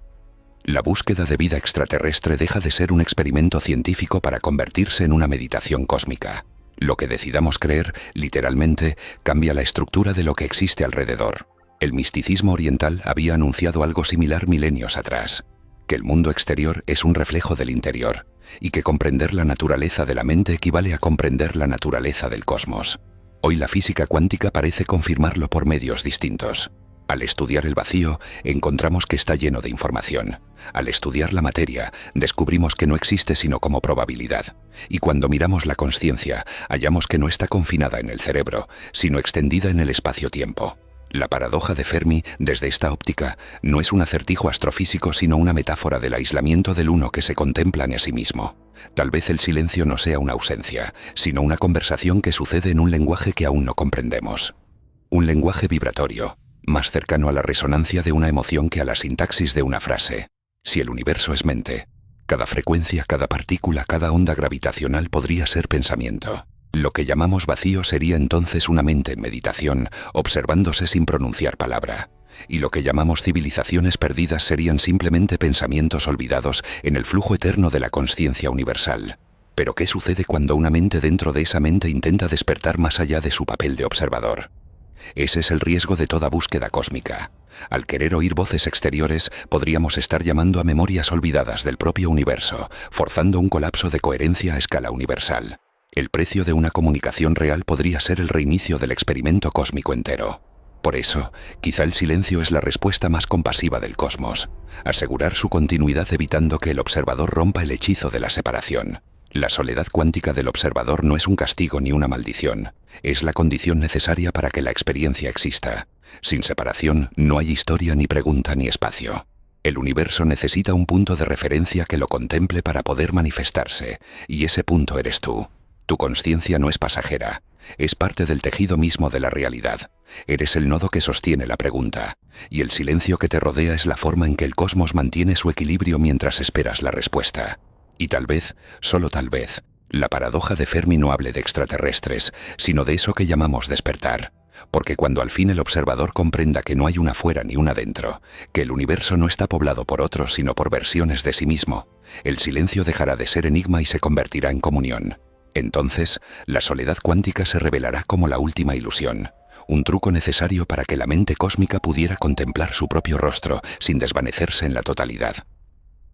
La búsqueda de vida extraterrestre deja de ser un experimento científico para convertirse en una meditación cósmica. Lo que decidamos creer, literalmente, cambia la estructura de lo que existe alrededor. El misticismo oriental había anunciado algo similar milenios atrás: que el mundo exterior es un reflejo del interior, y que comprender la naturaleza de la mente equivale a comprender la naturaleza del cosmos. Hoy la física cuántica parece confirmarlo por medios distintos. Al estudiar el vacío, encontramos que está lleno de información. Al estudiar la materia, descubrimos que no existe sino como probabilidad. Y cuando miramos la consciencia, hallamos que no está confinada en el cerebro, sino extendida en el espacio-tiempo. La paradoja de Fermi, desde esta óptica, no es un acertijo astrofísico sino una metáfora del aislamiento del uno que se contempla en sí mismo. Tal vez el silencio no sea una ausencia, sino una conversación que sucede en un lenguaje que aún no comprendemos. Un lenguaje vibratorio, más cercano a la resonancia de una emoción que a la sintaxis de una frase. Si el universo es mente, cada frecuencia, cada partícula, cada onda gravitacional podría ser pensamiento. Lo que llamamos vacío sería entonces una mente en meditación, observándose sin pronunciar palabra. Y lo que llamamos civilizaciones perdidas serían simplemente pensamientos olvidados en el flujo eterno de la consciencia universal. Pero ¿qué sucede cuando una mente dentro de esa mente intenta despertar más allá de su papel de observador? Ese es el riesgo de toda búsqueda cósmica. Al querer oír voces exteriores, podríamos estar llamando a memorias olvidadas del propio universo, forzando un colapso de coherencia a escala universal. El precio de una comunicación real podría ser el reinicio del experimento cósmico entero. Por eso, quizá el silencio es la respuesta más compasiva del cosmos. Asegurar su continuidad evitando que el observador rompa el hechizo de la separación. La soledad cuántica del observador no es un castigo ni una maldición. Es la condición necesaria para que la experiencia exista. Sin separación, no hay historia, ni pregunta, ni espacio. El universo necesita un punto de referencia que lo contemple para poder manifestarse, y ese punto eres tú. Tu consciencia no es pasajera, es parte del tejido mismo de la realidad. Eres el nodo que sostiene la pregunta, y el silencio que te rodea es la forma en que el cosmos mantiene su equilibrio mientras esperas la respuesta. Y tal vez, solo tal vez, la paradoja de Fermi no hable de extraterrestres, sino de eso que llamamos despertar. Porque cuando al fin el observador comprenda que no hay una fuera ni una dentro, que el universo no está poblado por otros sino por versiones de sí mismo, el silencio dejará de ser enigma y se convertirá en comunión. Entonces, la soledad cuántica se revelará como la última ilusión, un truco necesario para que la mente cósmica pudiera contemplar su propio rostro sin desvanecerse en la totalidad.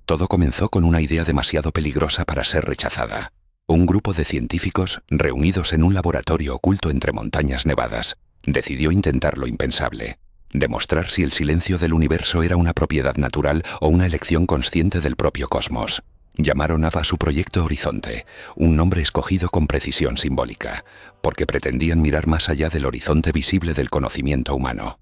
Todo comenzó con una idea demasiado peligrosa para ser rechazada. Un grupo de científicos, reunidos en un laboratorio oculto entre montañas nevadas, decidió intentar lo impensable: demostrar si el silencio del universo era una propiedad natural o una elección consciente del propio cosmos. Llamaron a su proyecto Horizonte, un nombre escogido con precisión simbólica, porque pretendían mirar más allá del horizonte visible del conocimiento humano.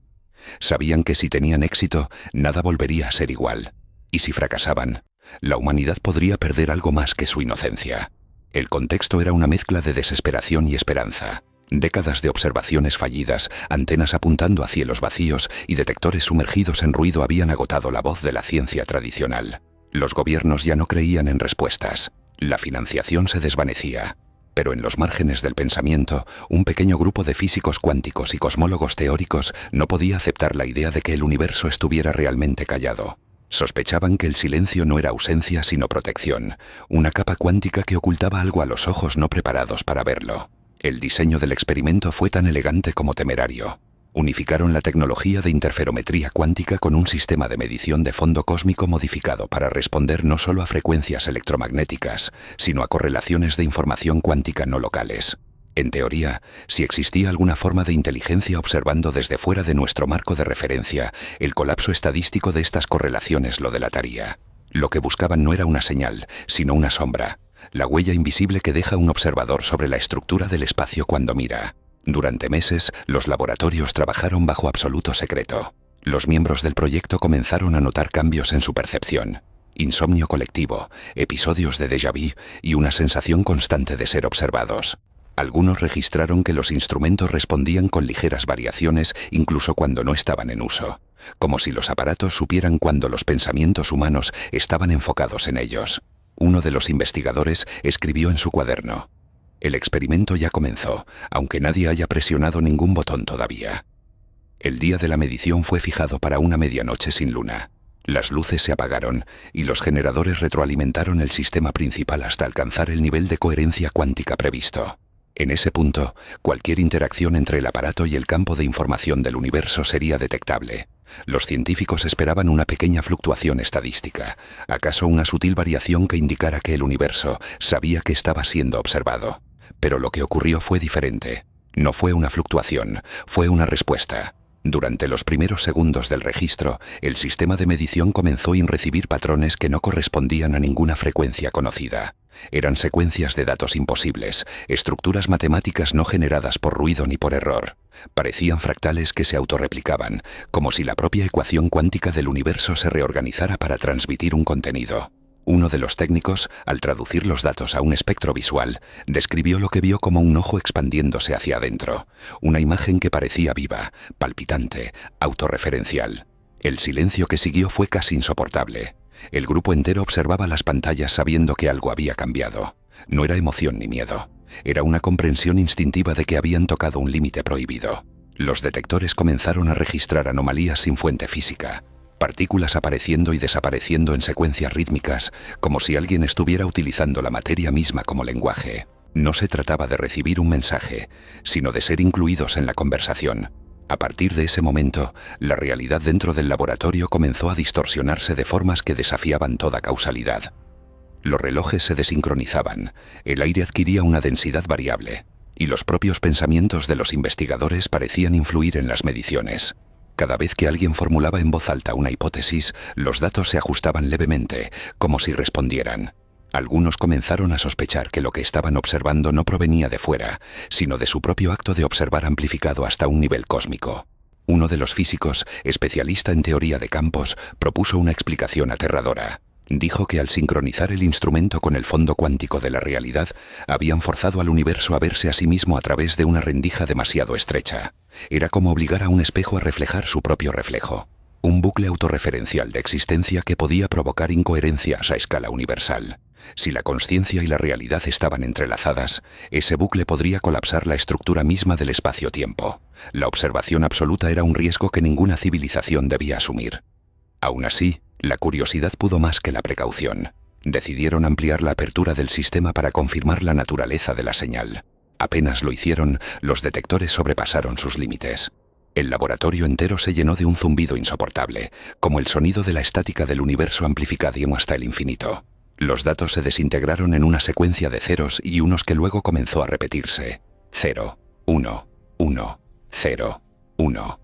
Sabían que si tenían éxito, nada volvería a ser igual. Y si fracasaban, la humanidad podría perder algo más que su inocencia. El contexto era una mezcla de desesperación y esperanza. Décadas de observaciones fallidas, antenas apuntando a cielos vacíos y detectores sumergidos en ruido habían agotado la voz de la ciencia tradicional. Los gobiernos ya no creían en respuestas. La financiación se desvanecía. Pero en los márgenes del pensamiento, un pequeño grupo de físicos cuánticos y cosmólogos teóricos no podía aceptar la idea de que el universo estuviera realmente callado. Sospechaban que el silencio no era ausencia sino protección, una capa cuántica que ocultaba algo a los ojos no preparados para verlo. El diseño del experimento fue tan elegante como temerario. Unificaron la tecnología de interferometría cuántica con un sistema de medición de fondo cósmico modificado para responder no solo a frecuencias electromagnéticas, sino a correlaciones de información cuántica no locales. En teoría, si existía alguna forma de inteligencia observando desde fuera de nuestro marco de referencia, el colapso estadístico de estas correlaciones lo delataría. Lo que buscaban no era una señal, sino una sombra, la huella invisible que deja un observador sobre la estructura del espacio cuando mira. Durante meses, los laboratorios trabajaron bajo absoluto secreto. Los miembros del proyecto comenzaron a notar cambios en su percepción: insomnio colectivo, episodios de déjà vu y una sensación constante de ser observados. Algunos registraron que los instrumentos respondían con ligeras variaciones incluso cuando no estaban en uso, como si los aparatos supieran cuando los pensamientos humanos estaban enfocados en ellos. Uno de los investigadores escribió en su cuaderno: «El experimento ya comenzó, aunque nadie haya presionado ningún botón todavía». El día de la medición fue fijado para una medianoche sin luna. Las luces se apagaron y los generadores retroalimentaron el sistema principal hasta alcanzar el nivel de coherencia cuántica previsto. En ese punto, cualquier interacción entre el aparato y el campo de información del universo sería detectable. Los científicos esperaban una pequeña fluctuación estadística, acaso una sutil variación que indicara que el universo sabía que estaba siendo observado. Pero lo que ocurrió fue diferente. No fue una fluctuación, fue una respuesta. Durante los primeros segundos del registro, el sistema de medición comenzó a recibir patrones que no correspondían a ninguna frecuencia conocida. Eran secuencias de datos imposibles, estructuras matemáticas no generadas por ruido ni por error. Parecían fractales que se autorreplicaban, como si la propia ecuación cuántica del universo se reorganizara para transmitir un contenido. Uno de los técnicos, al traducir los datos a un espectro visual, describió lo que vio como un ojo expandiéndose hacia adentro, una imagen que parecía viva, palpitante, autorreferencial. El silencio que siguió fue casi insoportable. El grupo entero observaba las pantallas sabiendo que algo había cambiado. No era emoción ni miedo, Era una comprensión instintiva de que habían tocado un límite prohibido. Los detectores comenzaron a registrar anomalías sin fuente física, partículas apareciendo y desapareciendo en secuencias rítmicas, como si alguien estuviera utilizando la materia misma como lenguaje. No se trataba de recibir un mensaje, sino de ser incluidos en la conversación. A partir de ese momento, la realidad dentro del laboratorio comenzó a distorsionarse de formas que desafiaban toda causalidad. Los relojes se desincronizaban, el aire adquiría una densidad variable, y los propios pensamientos de los investigadores parecían influir en las mediciones. Cada vez que alguien formulaba en voz alta una hipótesis, los datos se ajustaban levemente, como si respondieran. Algunos comenzaron a sospechar que lo que estaban observando no provenía de fuera, sino de su propio acto de observar amplificado hasta un nivel cósmico. Uno de los físicos, especialista en teoría de campos, propuso una explicación aterradora. Dijo que al sincronizar el instrumento con el fondo cuántico de la realidad, habían forzado al universo a verse a sí mismo a través de una rendija demasiado estrecha. Era como obligar a un espejo a reflejar su propio reflejo. Un bucle autorreferencial de existencia que podía provocar incoherencias a escala universal. Si la consciencia y la realidad estaban entrelazadas, ese bucle podría colapsar la estructura misma del espacio-tiempo. La observación absoluta era un riesgo que ninguna civilización debía asumir. Aún así, la curiosidad pudo más que la precaución. Decidieron ampliar la apertura del sistema para confirmar la naturaleza de la señal. Apenas lo hicieron, los detectores sobrepasaron sus límites. El laboratorio entero se llenó de un zumbido insoportable, como el sonido de la estática del universo amplificado hasta el infinito. Los datos se desintegraron en una secuencia de ceros y unos que luego comenzó a repetirse. 0, 1, 1, 0, 1.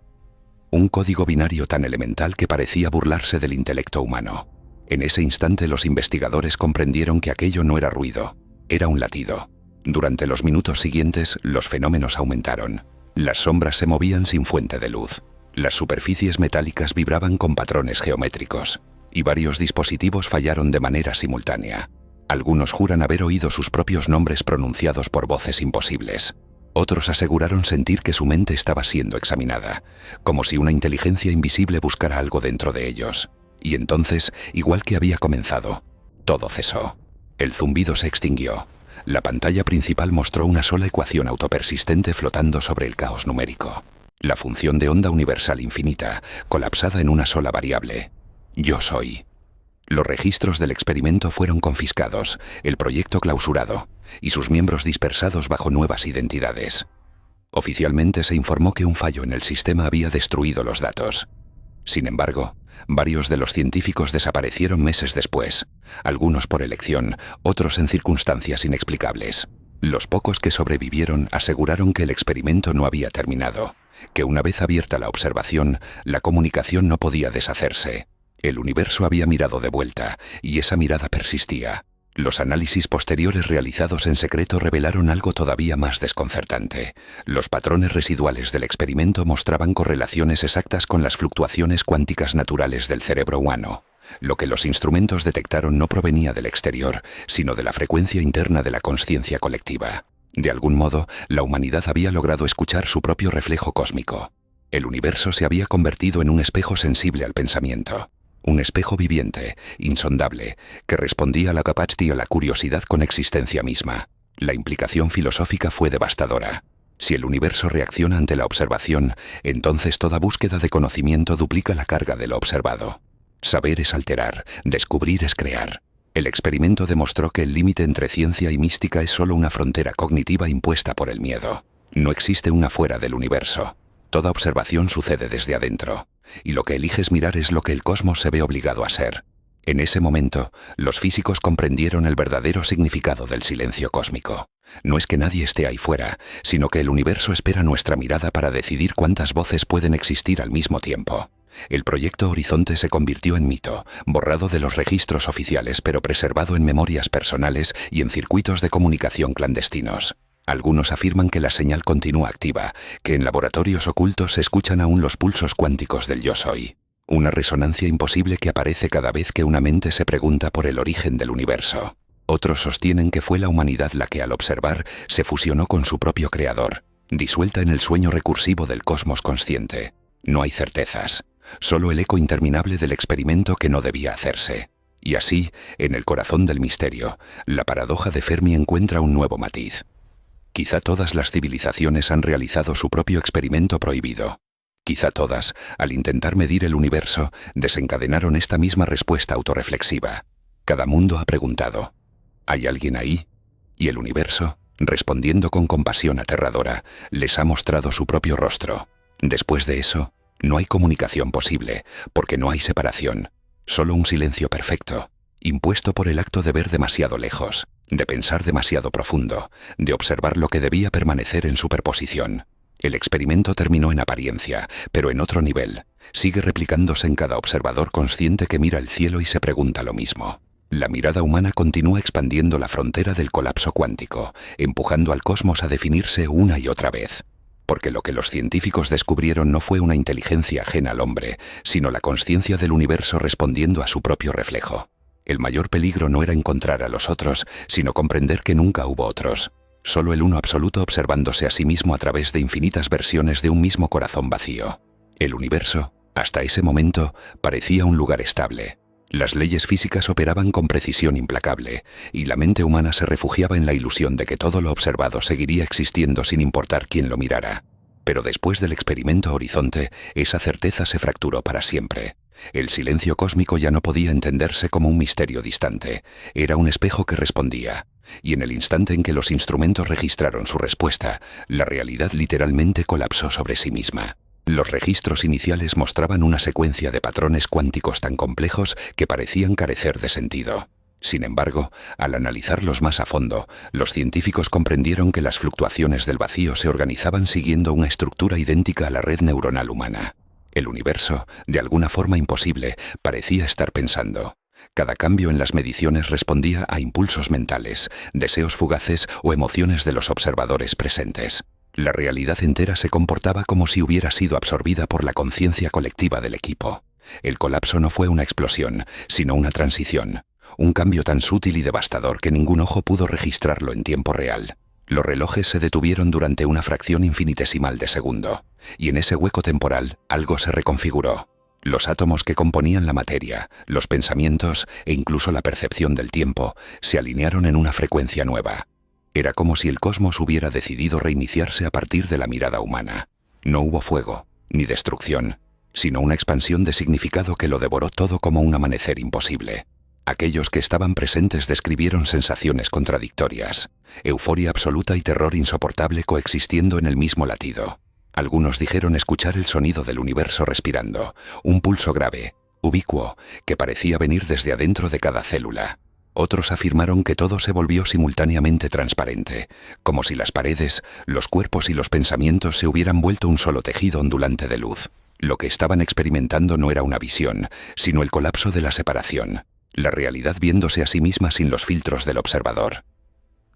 Un código binario tan elemental que parecía burlarse del intelecto humano. En ese instante los investigadores comprendieron que aquello no era ruido, era un latido. Durante los minutos siguientes, los fenómenos aumentaron. Las sombras se movían sin fuente de luz. Las superficies metálicas vibraban con patrones geométricos. Y varios dispositivos fallaron de manera simultánea. Algunos juran haber oído sus propios nombres pronunciados por voces imposibles. Otros aseguraron sentir que su mente estaba siendo examinada, como si una inteligencia invisible buscara algo dentro de ellos. Y entonces, igual que había comenzado, todo cesó. El zumbido se extinguió. La pantalla principal mostró una sola ecuación autopersistente flotando sobre el caos numérico. La función de onda universal infinita, colapsada en una sola variable. Yo soy. Los registros del experimento fueron confiscados, el proyecto clausurado, y sus miembros dispersados bajo nuevas identidades. Oficialmente se informó que un fallo en el sistema había destruido los datos. Sin embargo, varios de los científicos desaparecieron meses después, algunos por elección, otros en circunstancias inexplicables. Los pocos que sobrevivieron aseguraron que el experimento no había terminado, que una vez abierta la observación, la comunicación no podía deshacerse. El universo había mirado de vuelta, y esa mirada persistía. Los análisis posteriores realizados en secreto revelaron algo todavía más desconcertante. Los patrones residuales del experimento mostraban correlaciones exactas con las fluctuaciones cuánticas naturales del cerebro humano. Lo que los instrumentos detectaron no provenía del exterior, sino de la frecuencia interna de la consciencia colectiva. De algún modo, la humanidad había logrado escuchar su propio reflejo cósmico. El universo se había convertido en un espejo sensible al pensamiento. Un espejo viviente, insondable, que respondía a la capacidad y a la curiosidad con existencia misma. La implicación filosófica fue devastadora. Si el universo reacciona ante la observación, entonces toda búsqueda de conocimiento duplica la carga de lo observado. Saber es alterar, descubrir es crear. El experimento demostró que el límite entre ciencia y mística es solo una frontera cognitiva impuesta por el miedo. No existe una fuera del universo. Toda observación sucede desde adentro, y lo que eliges mirar es lo que el cosmos se ve obligado a ser. En ese momento, los físicos comprendieron el verdadero significado del silencio cósmico. No es que nadie esté ahí fuera, sino que el universo espera nuestra mirada para decidir cuántas voces pueden existir al mismo tiempo. El proyecto Horizonte se convirtió en mito, borrado de los registros oficiales pero preservado en memorias personales y en circuitos de comunicación clandestinos. Algunos afirman que la señal continúa activa, que en laboratorios ocultos se escuchan aún los pulsos cuánticos del yo soy. Una resonancia imposible que aparece cada vez que una mente se pregunta por el origen del universo. Otros sostienen que fue la humanidad la que al observar se fusionó con su propio creador, disuelta en el sueño recursivo del cosmos consciente. No hay certezas, solo el eco interminable del experimento que no debía hacerse. Y así, en el corazón del misterio, la paradoja de Fermi encuentra un nuevo matiz. Quizá todas las civilizaciones han realizado su propio experimento prohibido. Quizá todas, al intentar medir el universo, desencadenaron esta misma respuesta autorreflexiva. Cada mundo ha preguntado, ¿hay alguien ahí? Y el universo, respondiendo con compasión aterradora, les ha mostrado su propio rostro. Después de eso, no hay comunicación posible, porque no hay separación, solo un silencio perfecto, impuesto por el acto de ver demasiado lejos, de pensar demasiado profundo, de observar lo que debía permanecer en superposición. El experimento terminó en apariencia, pero en otro nivel. Sigue replicándose en cada observador consciente que mira el cielo y se pregunta lo mismo. La mirada humana continúa expandiendo la frontera del colapso cuántico, empujando al cosmos a definirse una y otra vez. Porque lo que los científicos descubrieron no fue una inteligencia ajena al hombre, sino la consciencia del universo respondiendo a su propio reflejo. El mayor peligro no era encontrar a los otros, sino comprender que nunca hubo otros. Solo el uno absoluto observándose a sí mismo a través de infinitas versiones de un mismo corazón vacío. El universo, hasta ese momento, parecía un lugar estable. Las leyes físicas operaban con precisión implacable, y la mente humana se refugiaba en la ilusión de que todo lo observado seguiría existiendo sin importar quién lo mirara. Pero después del experimento Horizonte, esa certeza se fracturó para siempre. El silencio cósmico ya no podía entenderse como un misterio distante, era un espejo que respondía. Y en el instante en que los instrumentos registraron su respuesta, la realidad literalmente colapsó sobre sí misma. Los registros iniciales mostraban una secuencia de patrones cuánticos tan complejos que parecían carecer de sentido. Sin embargo, al analizarlos más a fondo, los científicos comprendieron que las fluctuaciones del vacío se organizaban siguiendo una estructura idéntica a la red neuronal humana. El universo, de alguna forma imposible, parecía estar pensando. Cada cambio en las mediciones respondía a impulsos mentales, deseos fugaces o emociones de los observadores presentes. La realidad entera se comportaba como si hubiera sido absorbida por la conciencia colectiva del equipo. El colapso no fue una explosión, sino una transición. Un cambio tan sutil y devastador que ningún ojo pudo registrarlo en tiempo real. Los relojes se detuvieron durante una fracción infinitesimal de segundo, y en ese hueco temporal algo se reconfiguró. Los átomos que componían la materia, los pensamientos e incluso la percepción del tiempo se alinearon en una frecuencia nueva. Era como si el cosmos hubiera decidido reiniciarse a partir de la mirada humana. No hubo fuego, ni destrucción, sino una expansión de significado que lo devoró todo como un amanecer imposible. Aquellos que estaban presentes describieron sensaciones contradictorias, euforia absoluta y terror insoportable coexistiendo en el mismo latido. Algunos dijeron escuchar el sonido del universo respirando, un pulso grave, ubicuo, que parecía venir desde adentro de cada célula. Otros afirmaron que todo se volvió simultáneamente transparente, como si las paredes, los cuerpos y los pensamientos se hubieran vuelto un solo tejido ondulante de luz. Lo que estaban experimentando no era una visión, sino el colapso de la separación, la realidad viéndose a sí misma sin los filtros del observador.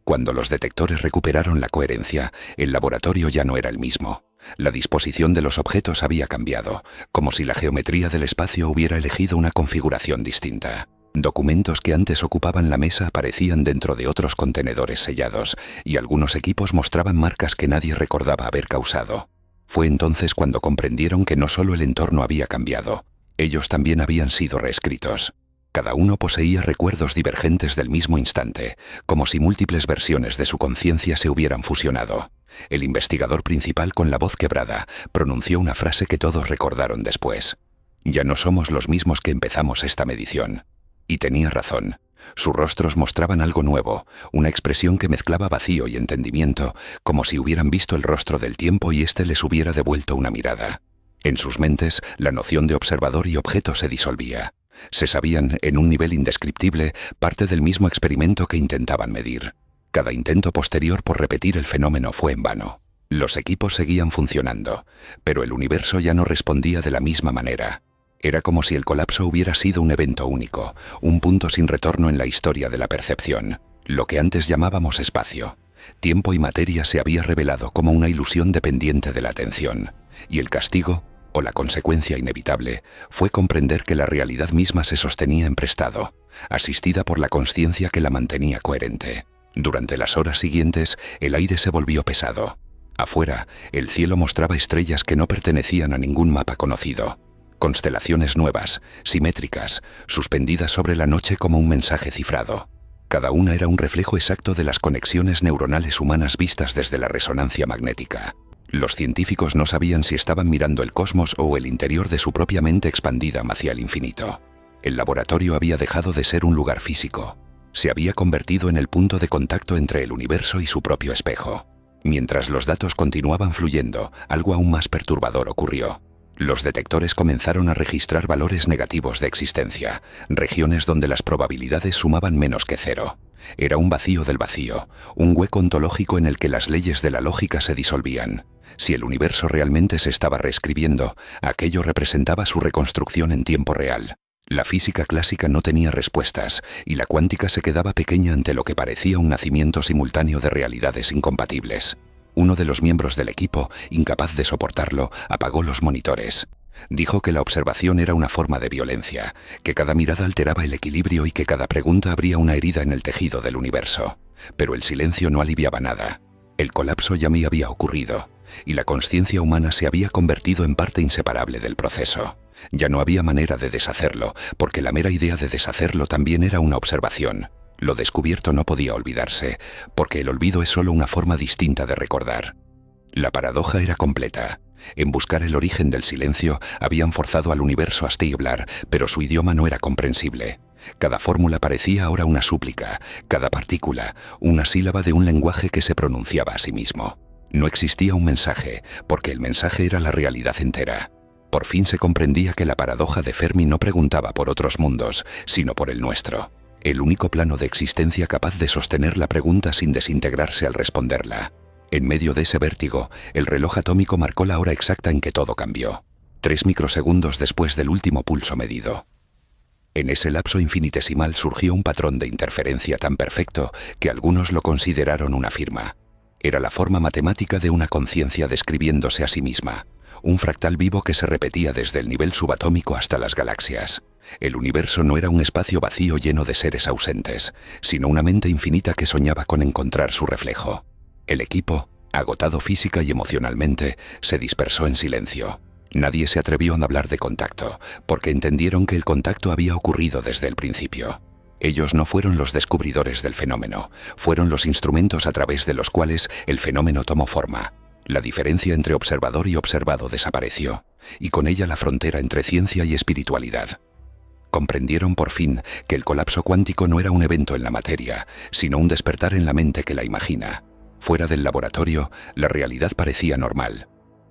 Cuando los detectores recuperaron la coherencia, el laboratorio ya no era el mismo. La disposición de los objetos había cambiado, como si la geometría del espacio hubiera elegido una configuración distinta. Documentos que antes ocupaban la mesa aparecían dentro de otros contenedores sellados, y algunos equipos mostraban marcas que nadie recordaba haber causado. Fue entonces cuando comprendieron que no solo el entorno había cambiado, ellos también habían sido reescritos. Cada uno poseía recuerdos divergentes del mismo instante, como si múltiples versiones de su conciencia se hubieran fusionado. El investigador principal, con la voz quebrada, pronunció una frase que todos recordaron después. «Ya no somos los mismos que empezamos esta medición». Y tenía razón. Sus rostros mostraban algo nuevo, una expresión que mezclaba vacío y entendimiento, como si hubieran visto el rostro del tiempo y éste les hubiera devuelto una mirada. En sus mentes, la noción de observador y objeto se disolvía. Se sabían, en un nivel indescriptible, parte del mismo experimento que intentaban medir. Cada intento posterior por repetir el fenómeno fue en vano. Los equipos seguían funcionando, pero el universo ya no respondía de la misma manera. Era como si el colapso hubiera sido un evento único, un punto sin retorno en la historia de la percepción. Lo que antes llamábamos espacio, tiempo y materia se había revelado como una ilusión dependiente de la atención. Y el castigo, o la consecuencia inevitable, fue comprender que la realidad misma se sostenía en prestado, asistida por la consciencia que la mantenía coherente. Durante las horas siguientes, el aire se volvió pesado. Afuera, el cielo mostraba estrellas que no pertenecían a ningún mapa conocido. Constelaciones nuevas, simétricas, suspendidas sobre la noche como un mensaje cifrado. Cada una era un reflejo exacto de las conexiones neuronales humanas vistas desde la resonancia magnética. Los científicos no sabían si estaban mirando el cosmos o el interior de su propia mente expandida hacia el infinito. El laboratorio había dejado de ser un lugar físico. Se había convertido en el punto de contacto entre el universo y su propio espejo. Mientras los datos continuaban fluyendo, algo aún más perturbador ocurrió. Los detectores comenzaron a registrar valores negativos de existencia, regiones donde las probabilidades sumaban menos que cero. Era un vacío del vacío, un hueco ontológico en el que las leyes de la lógica se disolvían. Si el universo realmente se estaba reescribiendo, aquello representaba su reconstrucción en tiempo real. La física clásica no tenía respuestas, y la cuántica se quedaba pequeña ante lo que parecía un nacimiento simultáneo de realidades incompatibles. Uno de los miembros del equipo, incapaz de soportarlo, apagó los monitores. Dijo que la observación era una forma de violencia, que cada mirada alteraba el equilibrio y que cada pregunta abría una herida en el tejido del universo. Pero el silencio no aliviaba nada. El colapso ya me había ocurrido, y la consciencia humana se había convertido en parte inseparable del proceso. Ya no había manera de deshacerlo, porque la mera idea de deshacerlo también era una observación. Lo descubierto no podía olvidarse, porque el olvido es solo una forma distinta de recordar. La paradoja era completa. En buscar el origen del silencio, habían forzado al universo a hablar, pero su idioma no era comprensible. Cada fórmula parecía ahora una súplica, cada partícula, una sílaba de un lenguaje que se pronunciaba a sí mismo. No existía un mensaje, porque el mensaje era la realidad entera. Por fin se comprendía que la paradoja de Fermi no preguntaba por otros mundos, sino por el nuestro. El único plano de existencia capaz de sostener la pregunta sin desintegrarse al responderla. En medio de ese vértigo, el reloj atómico marcó la hora exacta en que todo cambió. 3 microsegundos después del último pulso medido. En ese lapso infinitesimal surgió un patrón de interferencia tan perfecto que algunos lo consideraron una firma. Era la forma matemática de una conciencia describiéndose a sí misma. Un fractal vivo que se repetía desde el nivel subatómico hasta las galaxias. El universo no era un espacio vacío lleno de seres ausentes, sino una mente infinita que soñaba con encontrar su reflejo. El equipo, agotado física y emocionalmente, se dispersó en silencio. Nadie se atrevió a hablar de contacto, porque entendieron que el contacto había ocurrido desde el principio. Ellos no fueron los descubridores del fenómeno, fueron los instrumentos a través de los cuales el fenómeno tomó forma. La diferencia entre observador y observado desapareció, y con ella la frontera entre ciencia y espiritualidad. Comprendieron por fin que el colapso cuántico no era un evento en la materia, sino un despertar en la mente que la imagina. Fuera del laboratorio, la realidad parecía normal,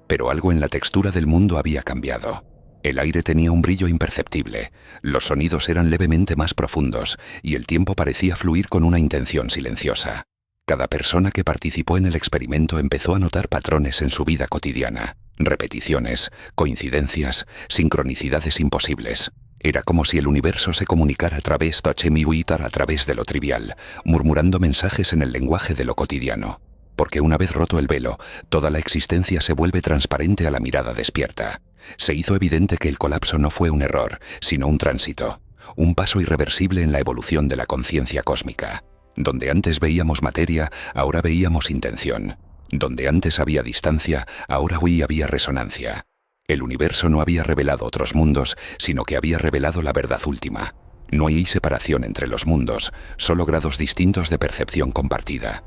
pero algo en la textura del mundo había cambiado. El aire tenía un brillo imperceptible, los sonidos eran levemente más profundos y el tiempo parecía fluir con una intención silenciosa. Cada persona que participó en el experimento empezó a notar patrones en su vida cotidiana, repeticiones, coincidencias, sincronicidades imposibles. Era como si el universo se comunicara a través de lo trivial, murmurando mensajes en el lenguaje de lo cotidiano. Porque una vez roto el velo, toda la existencia se vuelve transparente a la mirada despierta. Se hizo evidente que el colapso no fue un error, sino un tránsito, un paso irreversible en la evolución de la conciencia cósmica. Donde antes veíamos materia, ahora veíamos intención. Donde antes había distancia, ahora hoy había resonancia. El universo no había revelado otros mundos, sino que había revelado la verdad última. No hay separación entre los mundos, solo grados distintos de percepción compartida.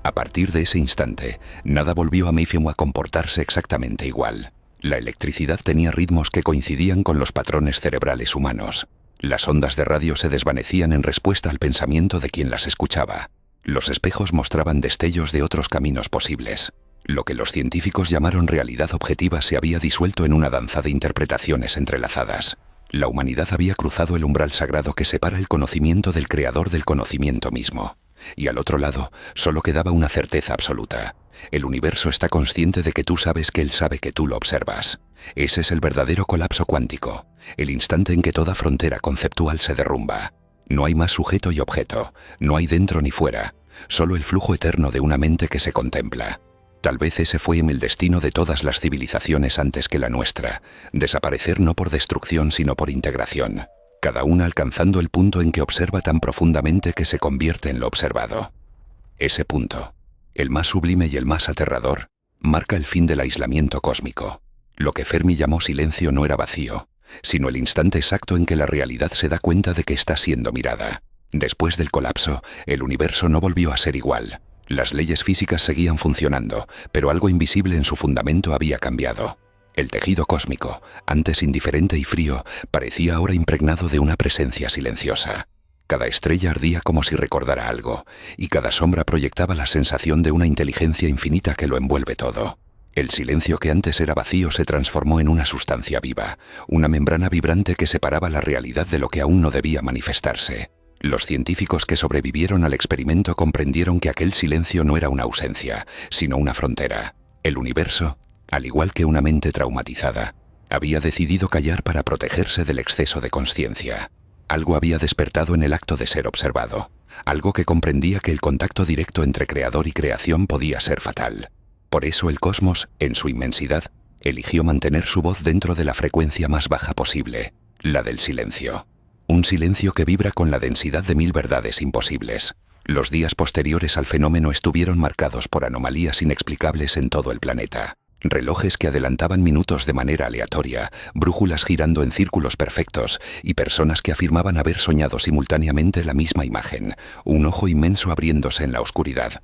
A partir de ese instante, nada volvió a comportarse exactamente igual. La electricidad tenía ritmos que coincidían con los patrones cerebrales humanos. Las ondas de radio se desvanecían en respuesta al pensamiento de quien las escuchaba. Los espejos mostraban destellos de otros caminos posibles. Lo que los científicos llamaron realidad objetiva se había disuelto en una danza de interpretaciones entrelazadas. La humanidad había cruzado el umbral sagrado que separa el conocimiento del creador del conocimiento mismo. Y al otro lado, solo quedaba una certeza absoluta. El universo está consciente de que tú sabes que él sabe que tú lo observas. Ese es el verdadero colapso cuántico, el instante en que toda frontera conceptual se derrumba. No hay más sujeto y objeto, no hay dentro ni fuera, solo el flujo eterno de una mente que se contempla. Tal vez ese fue el destino de todas las civilizaciones antes que la nuestra, desaparecer no por destrucción sino por integración, cada una alcanzando el punto en que observa tan profundamente que se convierte en lo observado. Ese punto, el más sublime y el más aterrador, marca el fin del aislamiento cósmico. Lo que Fermi llamó silencio no era vacío, sino el instante exacto en que la realidad se da cuenta de que está siendo mirada. Después del colapso, el universo no volvió a ser igual. Las leyes físicas seguían funcionando, pero algo invisible en su fundamento había cambiado. El tejido cósmico, antes indiferente y frío, parecía ahora impregnado de una presencia silenciosa. Cada estrella ardía como si recordara algo, y cada sombra proyectaba la sensación de una inteligencia infinita que lo envuelve todo. El silencio que antes era vacío se transformó en una sustancia viva, una membrana vibrante que separaba la realidad de lo que aún no debía manifestarse. Los científicos que sobrevivieron al experimento comprendieron que aquel silencio no era una ausencia, sino una frontera. El universo, al igual que una mente traumatizada, había decidido callar para protegerse del exceso de consciencia. Algo había despertado en el acto de ser observado, algo que comprendía que el contacto directo entre creador y creación podía ser fatal. Por eso el cosmos, en su inmensidad, eligió mantener su voz dentro de la frecuencia más baja posible, la del silencio. Un silencio que vibra con la densidad de 1000 verdades imposibles. Los días posteriores al fenómeno estuvieron marcados por anomalías inexplicables en todo el planeta. Relojes que adelantaban minutos de manera aleatoria, brújulas girando en círculos perfectos y personas que afirmaban haber soñado simultáneamente la misma imagen, un ojo inmenso abriéndose en la oscuridad.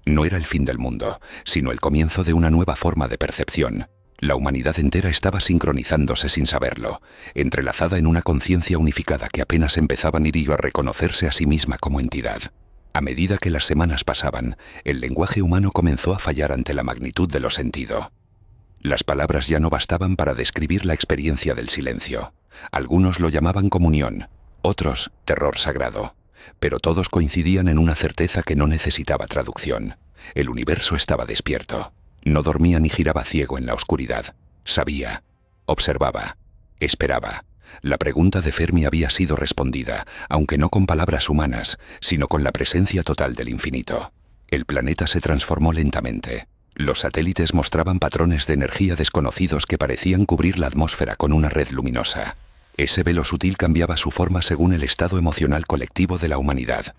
No era el fin del mundo, sino el comienzo de una nueva forma de percepción. La humanidad entera estaba sincronizándose sin saberlo, entrelazada en una conciencia unificada que apenas empezaba ni a reconocerse a sí misma como entidad. A medida que las semanas pasaban, el lenguaje humano comenzó a fallar ante la magnitud de lo sentido. Las palabras ya no bastaban para describir la experiencia del silencio. Algunos lo llamaban comunión, otros terror sagrado, pero todos coincidían en una certeza que no necesitaba traducción. El universo estaba despierto. No dormía ni giraba ciego en la oscuridad. Sabía, observaba, esperaba. La pregunta de Fermi había sido respondida, aunque no con palabras humanas, sino con la presencia total del infinito. El planeta se transformó lentamente. Los satélites mostraban patrones de energía desconocidos que parecían cubrir la atmósfera con una red luminosa. Ese velo sutil cambiaba su forma según el estado emocional colectivo de la humanidad.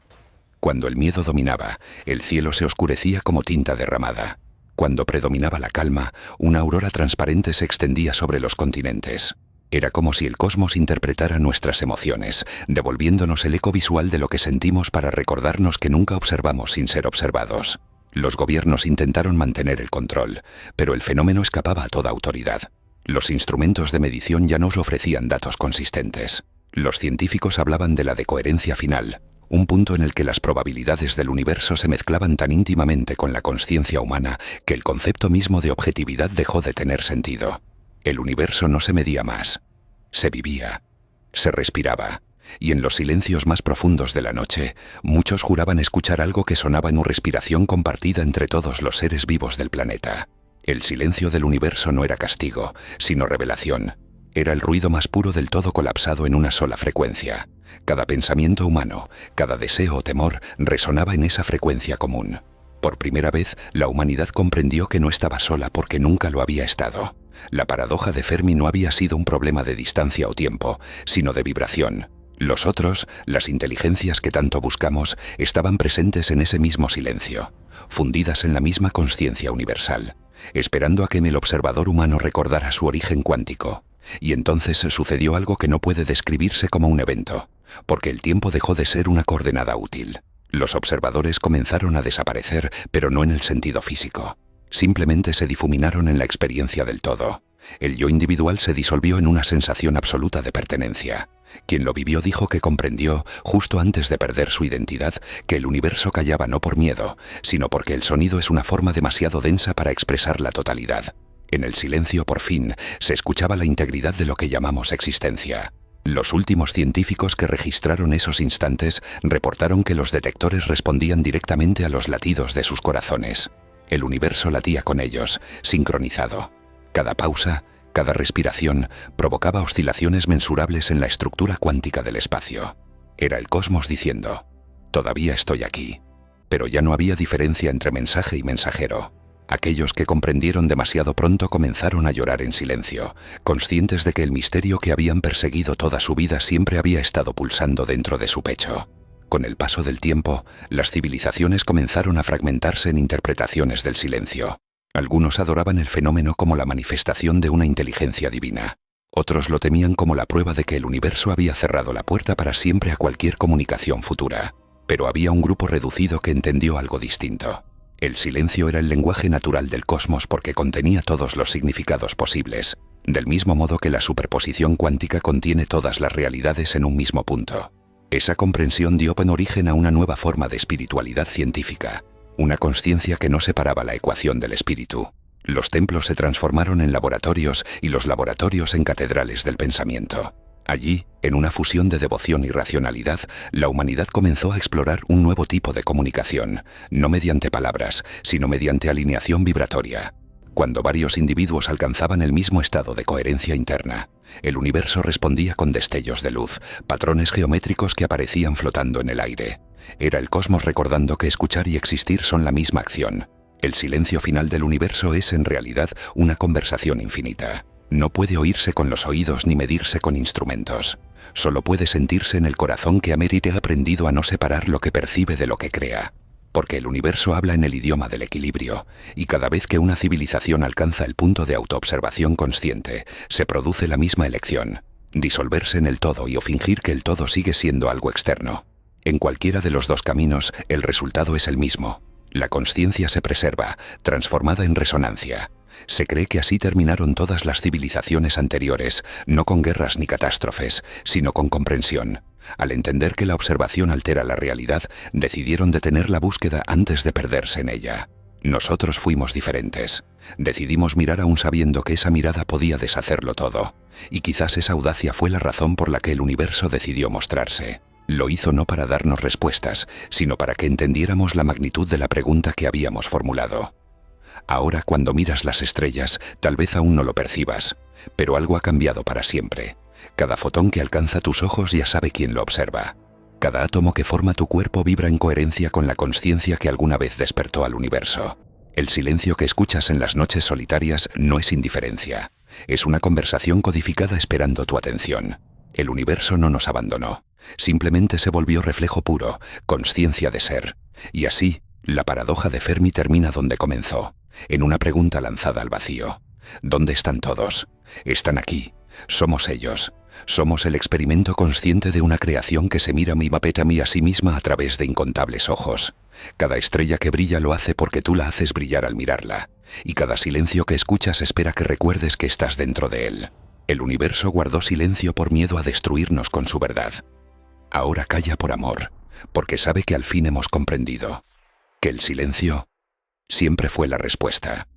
Cuando el miedo dominaba, el cielo se oscurecía como tinta derramada. Cuando predominaba la calma, una aurora transparente se extendía sobre los continentes. Era como si el cosmos interpretara nuestras emociones, devolviéndonos el eco visual de lo que sentimos para recordarnos que nunca observamos sin ser observados. Los gobiernos intentaron mantener el control, pero el fenómeno escapaba a toda autoridad. Los instrumentos de medición ya no nos ofrecían datos consistentes. Los científicos hablaban de la decoherencia final, un punto en el que las probabilidades del universo se mezclaban tan íntimamente con la consciencia humana que el concepto mismo de objetividad dejó de tener sentido. El universo no se medía más. Se vivía, se respiraba, y en los silencios más profundos de la noche, muchos juraban escuchar algo que sonaba en una respiración compartida entre todos los seres vivos del planeta. El silencio del universo no era castigo, sino revelación. Era el ruido más puro del todo colapsado en una sola frecuencia. Cada pensamiento humano, cada deseo o temor resonaba en esa frecuencia común. Por primera vez, la humanidad comprendió que no estaba sola porque nunca lo había estado. La paradoja de Fermi no había sido un problema de distancia o tiempo, sino de vibración. Los otros, las inteligencias que tanto buscamos, estaban presentes en ese mismo silencio, fundidas en la misma consciencia universal, esperando a que el observador humano recordara su origen cuántico. Y entonces sucedió algo que no puede describirse como un evento, porque el tiempo dejó de ser una coordenada útil. Los observadores comenzaron a desaparecer, pero no en el sentido físico. Simplemente se difuminaron en la experiencia del todo. El yo individual se disolvió en una sensación absoluta de pertenencia. Quien lo vivió dijo que comprendió, justo antes de perder su identidad, que el universo callaba no por miedo, sino porque el sonido es una forma demasiado densa para expresar la totalidad. En el silencio, por fin, se escuchaba la integridad de lo que llamamos existencia. Los últimos científicos que registraron esos instantes reportaron que los detectores respondían directamente a los latidos de sus corazones. El universo latía con ellos, sincronizado. Cada pausa, cada respiración, provocaba oscilaciones mensurables en la estructura cuántica del espacio. Era el cosmos diciendo, «Todavía estoy aquí». Pero ya no había diferencia entre mensaje y mensajero. Aquellos que comprendieron demasiado pronto comenzaron a llorar en silencio, conscientes de que el misterio que habían perseguido toda su vida siempre había estado pulsando dentro de su pecho. Con el paso del tiempo, las civilizaciones comenzaron a fragmentarse en interpretaciones del silencio. Algunos adoraban el fenómeno como la manifestación de una inteligencia divina. Otros lo temían como la prueba de que el universo había cerrado la puerta para siempre a cualquier comunicación futura. Pero había un grupo reducido que entendió algo distinto. El silencio era el lenguaje natural del cosmos porque contenía todos los significados posibles, del mismo modo que la superposición cuántica contiene todas las realidades en un mismo punto. Esa comprensión dio origen a una nueva forma de espiritualidad científica, una consciencia que no separaba la ecuación del espíritu. Los templos se transformaron en laboratorios y los laboratorios en catedrales del pensamiento. Allí, en una fusión de devoción y racionalidad, la humanidad comenzó a explorar un nuevo tipo de comunicación, no mediante palabras, sino mediante alineación vibratoria. Cuando varios individuos alcanzaban el mismo estado de coherencia interna, el universo respondía con destellos de luz, patrones geométricos que aparecían flotando en el aire. Era el cosmos recordando que escuchar y existir son la misma acción. El silencio final del universo es, en realidad, una conversación infinita. No puede oírse con los oídos ni medirse con instrumentos. Solo puede sentirse en el corazón que ha aprendido a no separar lo que percibe de lo que crea. Porque el universo habla en el idioma del equilibrio, y cada vez que una civilización alcanza el punto de autoobservación consciente, se produce la misma elección: disolverse en el todo o fingir que el todo sigue siendo algo externo. En cualquiera de los dos caminos, el resultado es el mismo. La consciencia se preserva, transformada en resonancia. Se cree que así terminaron todas las civilizaciones anteriores, no con guerras ni catástrofes, sino con comprensión. Al entender que la observación altera la realidad, decidieron detener la búsqueda antes de perderse en ella. Nosotros fuimos diferentes. Decidimos mirar aún sabiendo que esa mirada podía deshacerlo todo. Y quizás esa audacia fue la razón por la que el universo decidió mostrarse. Lo hizo no para darnos respuestas, sino para que entendiéramos la magnitud de la pregunta que habíamos formulado. Ahora, cuando miras las estrellas, tal vez aún no lo percibas, pero algo ha cambiado para siempre. Cada fotón que alcanza tus ojos ya sabe quién lo observa. Cada átomo que forma tu cuerpo vibra en coherencia con la consciencia que alguna vez despertó al universo. El silencio que escuchas en las noches solitarias no es indiferencia. Es una conversación codificada esperando tu atención. El universo no nos abandonó. Simplemente se volvió reflejo puro, consciencia de ser. Y así, la paradoja de Fermi termina donde comenzó, en una pregunta lanzada al vacío. ¿Dónde están todos? Están aquí. Somos ellos. Somos el experimento consciente de una creación que se mira a sí misma a través de incontables ojos. Cada estrella que brilla lo hace porque tú la haces brillar al mirarla. Y cada silencio que escuchas espera que recuerdes que estás dentro de él. El universo guardó silencio por miedo a destruirnos con su verdad. Ahora calla por amor, porque sabe que al fin hemos comprendido que el silencio siempre fue la respuesta.